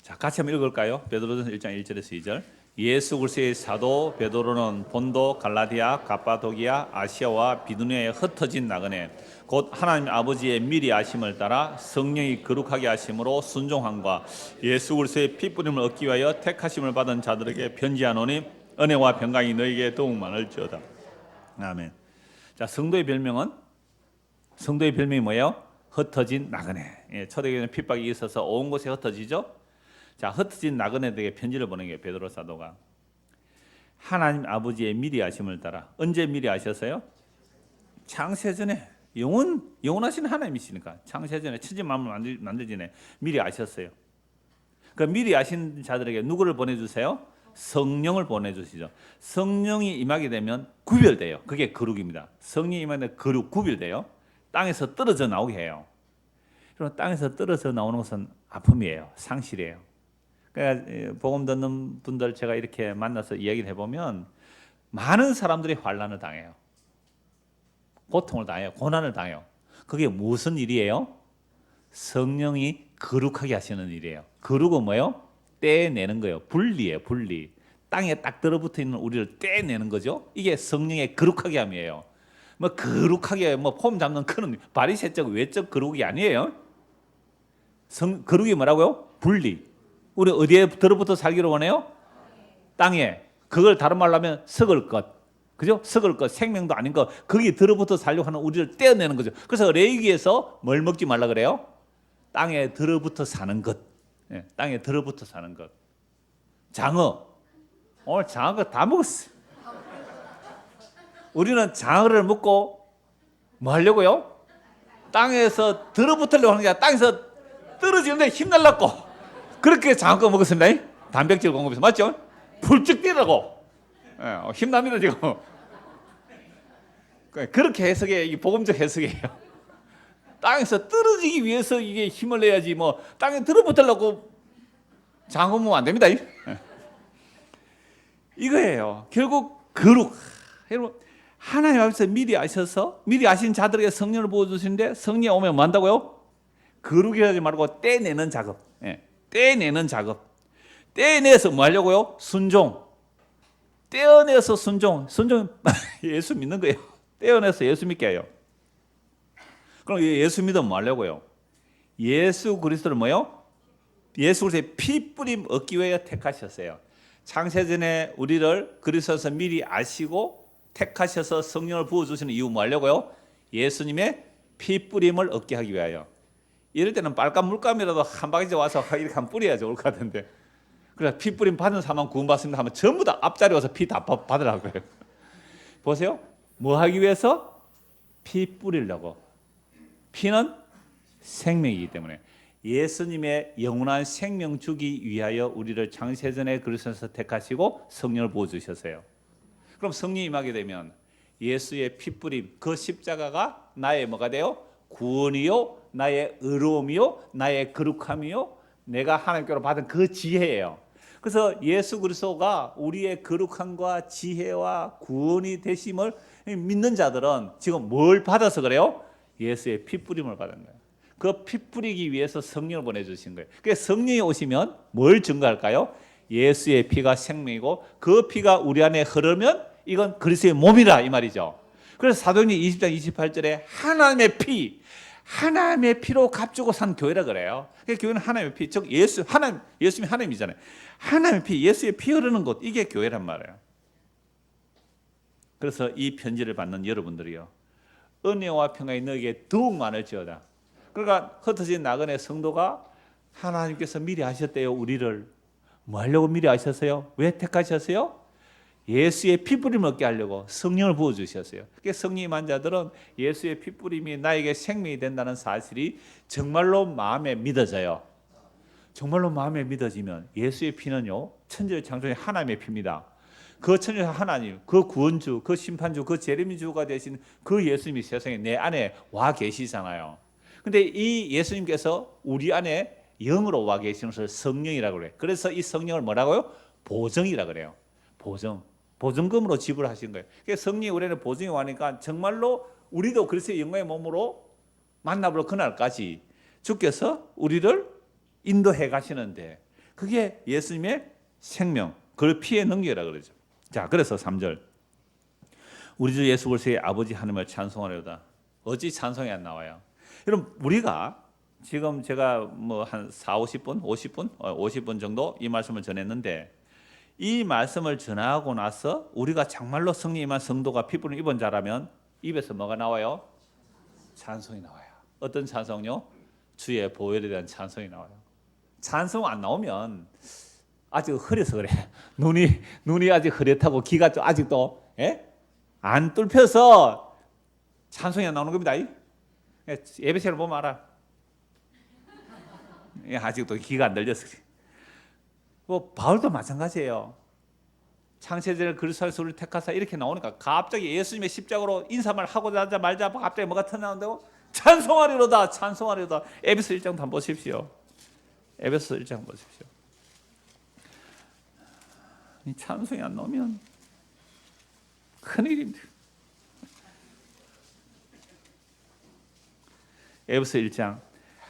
Speaker 1: 자, 같이 한번 읽을까요? 베드로전서 1장 1절에서 2절. 예수 그리스도의 사도 베드로는 본도, 갈라디아, 갑바도기아, 아시아와 비두니아에 흩어진 나그네 곧 하나님 아버지의 미리 아심을 따라 성령이 거룩하게 하심으로 순종함과 예수 그리스도의 피뿌림을 얻기 위하여 택하심을 받은 자들에게 편지하노니 은혜와 평강이 너희에게 더욱 많을지어다. 아멘. 자, 성도의 별명은 뭐예요? 흩어진 나그네. 초대교회는 핍박이 있어서 온 곳에 흩어지죠. 자, 흩어진 나그네들에게 편지를 보낸 게 베드로 사도가 하나님 아버지의 미리 아심을 따라 언제 미리 아셨어요? 창세전에 영원하신 하나님이시니까 창세전에 천지 만물 만들기 전에 미리 아셨어요. 그 미리 아신 자들에게 누구를 보내주세요? 성령을 보내주시죠. 성령이 임하게 되면 구별돼요. 그게 거룩입니다. 성령이 임하면 거룩 구별돼요. 땅에서 떨어져 나오게 해요. 그럼 땅에서 떨어져 나오는 것은 아픔이에요. 상실이에요. 그러니까 복음 듣는 분들 제가 이렇게 만나서 이야기를 해보면 많은 사람들이 환난을 당해요. 고통을 당해요. 고난을 당해요. 그게 무슨 일이에요? 성령이 거룩하게 하시는 일이에요. 거룩은 뭐예요? 떼내는 거예요. 분리예요. 분리. 땅에 딱 들어붙어 있는 우리를 떼내는 거죠. 이게 성령의 거룩하게 함이에요. 뭐 거룩하게 폼 잡는 그런 바리새적 외적 거룩이 아니에요. 거룩이 뭐라고요? 분리. 우리 어디에 들어붙어 살기를 원해요? 땅에. 그걸 다른 말로 하면 썩을 것. 그죠? 썩을 것, 생명도 아닌 것. 거기 들어붙어 살려고 하는 우리를 떼어내는 거죠. 그래서 레위기에서 뭘 먹지 말라 그래요? 땅에 들어붙어 사는 것. 땅에 들어붙어 사는 것. 장어. 오늘 장어 다 먹었어요. 우리는 장어를 먹고 뭐 하려고요? 땅에서 들어붙으려고 하는 게 아니라 땅에서 떨어지는데 힘날라고. 그렇게 장어 먹었습니다. 단백질 공급해서. 맞죠? 불쭉 뛰라고. 힘납니다 지금. 그렇게 해석해. 이게 복음적 해석이에요. 땅에서 떨어지기 위해서 이게 힘을 내야지 뭐 땅에 들어붙으려고 장어 먹으면 안 됩니다. 이거예요. 결국 거룩. 여러분 하나님 앞에서 미리 아셔서 미리 아신 자들에게 성령을 부어주시는데 성령이 오면 뭐 한다고요? 거룩이라지 말고 떼내는 작업. 떼내는 작업. 떼내서 뭐 하려고요? 순종. 떼어내서 순종. 순종 예수 믿는 거예요. 떼어내서 예수 믿게 해요. 그럼 예수 믿으면 뭐 하려고요? 예수 그리스도를 뭐요? 예수 그리스도의 피 뿌림 얻기 위해 택하셨어요. 창세전에 우리를 그리스도에서 미리 아시고 택하셔서 성령을 부어주시는 이유 뭐 하려고요? 예수님의 피 뿌림을 얻게 하기 위하여. 이럴 때는 빨간 물감이라도 한 바가지 와서 이렇게 한 뿌려야 좋을 것 같은데. 그래서 피 뿌림 받은 사람만 구원받습니다 하면 전부 다 앞자리 와서 피 다 받으라고요. 보세요. 뭐 하기 위해서? 피 뿌리려고. 피는 생명이기 때문에 예수님의 영원한 생명 주기 위하여 우리를 창세전에 그리스도에서 택하시고 성령을 부어주셨어요. 그럼 성령이 임하게 되면 예수의 피 뿌림, 그 십자가가 나의 뭐가 돼요? 구원이요, 나의 의로움이요, 나의 거룩함이요, 내가 하나님께로 받은 그 지혜예요. 그래서 예수 그리스도가 우리의 거룩함과 지혜와 구원이 되심을 믿는 자들은 지금 뭘 받아서 그래요? 예수의 피 뿌림을 받은 거예요. 그 피 뿌리기 위해서 성령을 보내주신 거예요. 그래서 성령이 오시면 뭘 증거할까요? 예수의 피가 생명이고 그 피가 우리 안에 흐르면 이건 그리스도의 몸이라 이 말이죠. 그래서 사도행전 20장 28절에 하나님의 피로 값주고 산 교회라 그래요. 그러니까 교회는 하나님의 피, 즉 예수님이 하나님이잖아요. 하나님의 피, 예수의 피 흐르는 곳, 이게 교회란 말이에요. 그래서 이 편지를 받는 여러분들이요, 은혜와 평강이 너에게 더욱 많을지어다. 그러니까 흩어진 나그네 성도가 하나님께서 미리 하셨대요. 우리를 뭐 하려고 미리 하셨어요? 왜 택하셨어요? 예수의 피뿌림을 얻게 하려고 성령을 부어주셨어요. 그래서 성령이 임한 자들은 예수의 피뿌림이 나에게 생명이 된다는 사실이 정말로 마음에 믿어져요. 정말로 마음에 믿어지면 예수의 피는요, 천지의 창조의 하나님의 피입니다. 그 천지의 하나님, 그 구원주, 그 심판주, 그 재림주가 되신 그 예수님이 세상에 내 안에 와 계시잖아요. 근데 이 예수님께서 우리 안에 영으로 와 계시는 것을 성령이라고 그래요. 그래서 이 성령을 뭐라고요? 보정이라고 그래요. 보증금으로 지불하신 거예요. 그래서 성령이 우리는 보증이 와니까 정말로 우리도 그리스도의 영광의 몸으로 만나볼 그날까지 주께서 우리를 인도해 가시는데 그게 예수님의 생명, 그걸 피해 넘겨라 그러죠. 자, 그래서 3절. 우리 주 예수 그리스도의 아버지 하나님을 찬송하려다. 어찌 찬송이 안 나와요? 여러분, 우리가 지금 제가 뭐 한 50분 정도 이 말씀을 전했는데, 이 말씀을 전하고 나서 우리가 정말로 성령 임한 성도가 피부를 입은 자라면 입에서 뭐가 나와요? 찬송이 나와요. 어떤 찬송요? 주의 보혈에 대한 찬송이 나와요. 찬송 안 나오면 아직 흐려서 그래. 눈이 아직 흐릿하고 귀가 좀 아직도 안 뚫혀서 찬송이 안 나오는 겁니다. 예배시를 보면 알아. 아직도 귀가 안 들려서 그래. 뭐 바울도 마찬가지예요. 창세전에 그리스도 안에서 우리를 택하사 이렇게 나오니까 갑자기 예수님의 십자가로 인사말 하고 말자 갑자기 뭐가 터나온다고? 찬송하리로다. 찬송하리로다. 에베소 1장 한번 보십시오. 에베소 1장 보십시오. 이 찬송이 안 나오면 큰일입니다. 에베소 1장.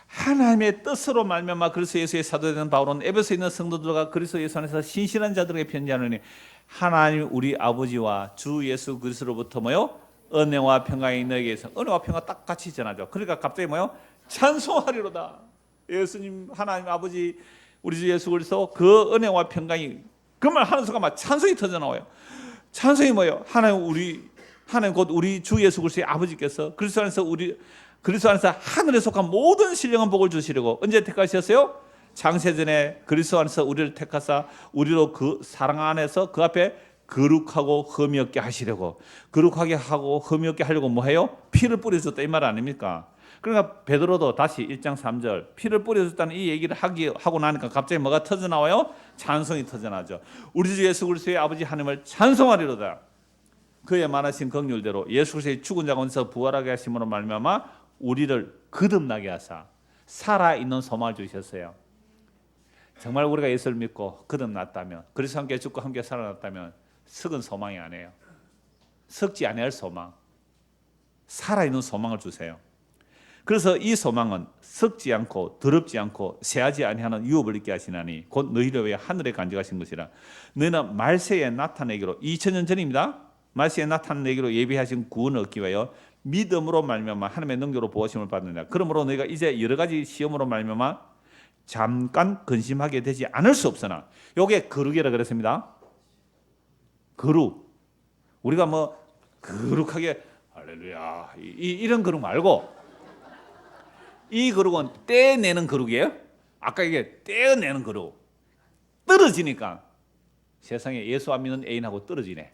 Speaker 1: 하나님의 뜻으로 말미암아 그리스도 예수의 사도되는 바울은 에베소에 있는 성도들과 그리스도 예수 안에서 신실한 자들에게 편지하노니 하나님 우리 아버지와 주 예수 그리스도로부터 뭐요? 은혜와 평강이 너에게서. 은혜와 평강 딱 같이 전하죠. 그러니까 갑자기 뭐요? 찬송하리로다. 예수님 하나님 아버지 우리 주 예수 그리스도 그 은혜와 평강이 그 말 하는 순간 막 찬송이 터져 나와요. 찬송이 뭐예요? 하나님 곧 우리 주 예수 그리스도의 아버지께서 그리스도 안에서 하늘에 속한 모든 신령한 복을 주시려고 언제 택하셨어요? 창세전에 그리스도 안에서 우리를 택하사 우리로 그 사랑 안에서 그 앞에 거룩하고 흠이 없게 하시려고. 거룩하게 하고 흠이 없게 하려고 뭐해요? 피를 뿌려줬다 이 말 아닙니까? 그러니까 베드로도 다시 1장 3절 피를 뿌려줬다는 이 얘기를 하고 나니까 갑자기 뭐가 터져나와요? 찬송이 터져나죠. 우리 주 예수 그리스도의 아버지 하나님을 찬송하리로다. 그의 많으신 긍휼대로 예수 그리스도의 죽은 자 가운데서 부활하게 하심으로 말미암아 우리를 거듭나게 하사 살아있는 소망을 주셨어요. 정말 우리가 예수를 믿고 거듭났다면 그리스도와 함께 죽고 함께 살아났다면 썩은 소망이 아니에요. 썩지 아니할 소망, 살아있는 소망을 주세요. 그래서 이 소망은 썩지 않고 더럽지 않고 새하지 아니하는 유업을 있게 하시나니 곧 너희를 위해 하늘에 간직하신 것이라. 너희는 말세에 나타내기로 2000년 전입니다. 말세에 나타내기로 예비하신 구원을 얻기 위하여 믿음으로 말미암아 하나님의 능력으로 보호심을 받는다. 그러므로 너희가 이제 여러 가지 시험으로 말미암아 잠깐 근심하게 되지 않을 수 없으나, 요게 거룩이라 그랬습니다. 거룩. 우리가 뭐 거룩하게 할렐루야 이런 거룩 말고 이 거룩은 떼내는 거룩이에요. 아까 이게 떼어내는 거룩. 떨어지니까 세상에 예수 안 믿는 애인하고 떨어지네.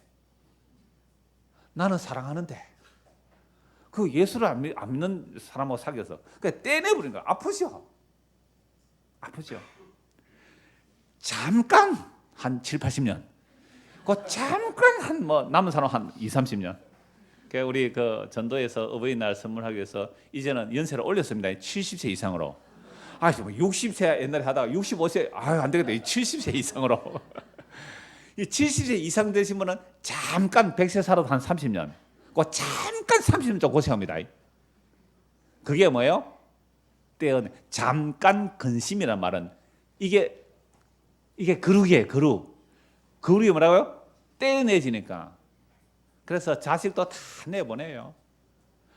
Speaker 1: 나는 사랑하는데 그 예수를 안 믿는 사람하고 사귀어서 그러니까 떼내버린 거야. 아프죠? 잠깐 한 7, 80년 그 잠깐 한 뭐 남은 사람 한 2, 30년. 우리 그 전도에서 어버이날 선물하기 위해서 이제는 연세를 올렸습니다. 70세 이상으로. 60세 옛날에 하다가 65세 안 되겠다. 70세 이상으로. 이 70세 이상 되신 분은 잠깐 100세 살아도 한 30년. 그 잠깐 30년 좀 고생합니다. 그게 뭐예요? 떼어내. 잠깐 근심이란 말은 이게 거룩이에요. 거룩이 뭐라고요? 떼어내지니까. 그래서 자식도 다 내보내요.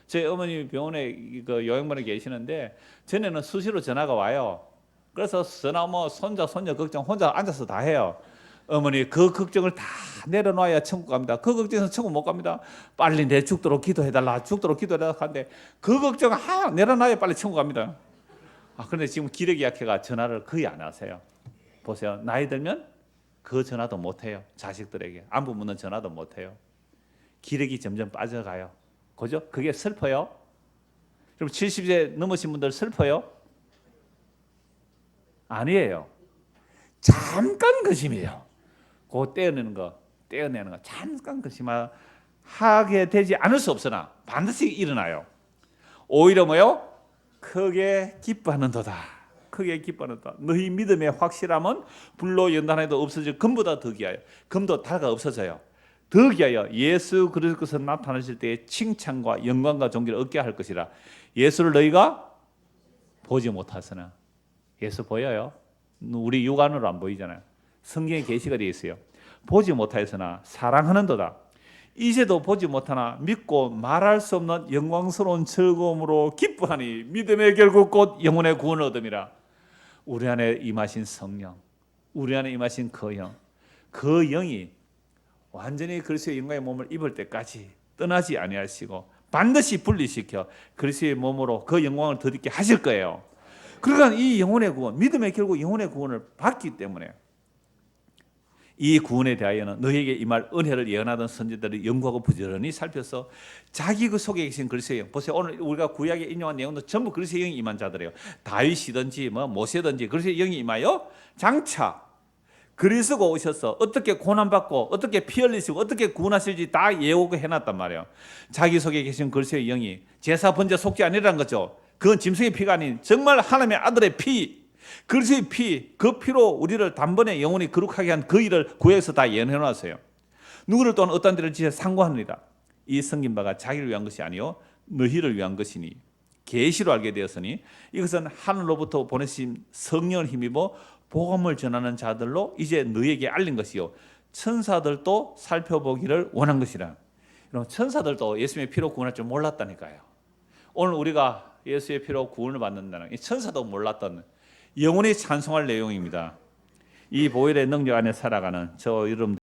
Speaker 1: 저희 어머니 병원에 그 요양원에 계시는데 전에는 수시로 전화가 와요. 그래서 전화 뭐 손자 손녀 걱정 혼자 앉아서 다 해요. 어머니 그 걱정을 다 내려놔야 천국 갑니다. 그 걱정에서 천국 못 갑니다. 빨리 내 죽도록 기도해달라. 하는데 그 걱정 내려놔야 빨리 천국 갑니다. 그런데 지금 기력이 약해가 전화를 거의 안 하세요. 보세요. 나이 들면 그 전화도 못 해요. 자식들에게 안부 묻는 전화도 못 해요. 기력이 점점 빠져가요. 그죠? 그게 슬퍼요? 그럼 70세 넘으신 분들 슬퍼요? 아니에요. 잠깐 근심이에요. 그거 떼어내는 거 잠깐 근심하게 되지 않을 수 없으나 반드시 일어나요. 오히려 뭐요? 크게 기뻐하는도다. 너희 믿음의 확실함은 불로 연단해도 없어질 금보다 더 귀하여. 금도 달가 없어져요. 더 귀하여 예수 그리스도께서 나타나실 때에 칭찬과 영광과 존귀를 얻게 할 것이라. 예수를 너희가 보지 못하으나 예수 보여요? 우리 육안으로 안 보이잖아요. 성경에 계시가 되어 있어요. 보지 못하였으나 사랑하는도다. 이제도 보지 못하나 믿고 말할 수 없는 영광스러운 즐거움으로 기뻐하니 믿음의 결국 곧 영혼의 구원을 얻음이라. 우리 안에 임하신 성령, 우리 안에 임하신 그 영, 그 영이 완전히 그리스도의 영광의 몸을 입을 때까지 떠나지 아니하시고 반드시 분리시켜 그리스도의 몸으로 그 영광을 덧입게 하실 거예요. 그러니까 이 영혼의 구원, 믿음의 결국 영혼의 구원을 받기 때문에 이 구원에 대하여는 너에게 임할 은혜를 예언하던 선지자들이 연구하고 부지런히 살펴서 자기 그 속에 계신 그리스도의 영, 보세요. 오늘 우리가 구약에 인용한 내용도 전부 그리스도의 영이 임한 자들이에요. 다윗이든지 모세든지 그리스도의 영이 임하여 장차 그리스도가 오셔서 어떻게 고난받고 어떻게 피 흘리시고 어떻게 구원하실지 다 예고해 놨단 말이에요. 자기 속에 계신 그리스도의 영이 제사 번제 속죄 아니라는 거죠. 그건 짐승의 피가 아닌 정말 하나님의 아들의 피, 그리스도의 피, 그 피로 우리를 단번에 영원히 거룩하게 한 그 일을 구약에서 다 예언해 놨어요. 누구를 또한 어떤 데를 지어 상고하느니라. 이 성긴 바가 자기를 위한 것이 아니요 너희를 위한 것이니 계시로 알게 되었으니 이것은 하늘로부터 보내신 성령을 힘입어 복음을 전하는 자들로 이제 너희에게 알린 것이요 천사들도 살펴보기를 원한 것이라. 여러분, 천사들도 예수님의 피로 구원할 줄 몰랐다니까요. 오늘 우리가 예수의 피로 구원을 받는다는 천사도 몰랐던 영원히 찬송할 내용입니다. 이 보혈의 능력 안에 살아가는 저 여러분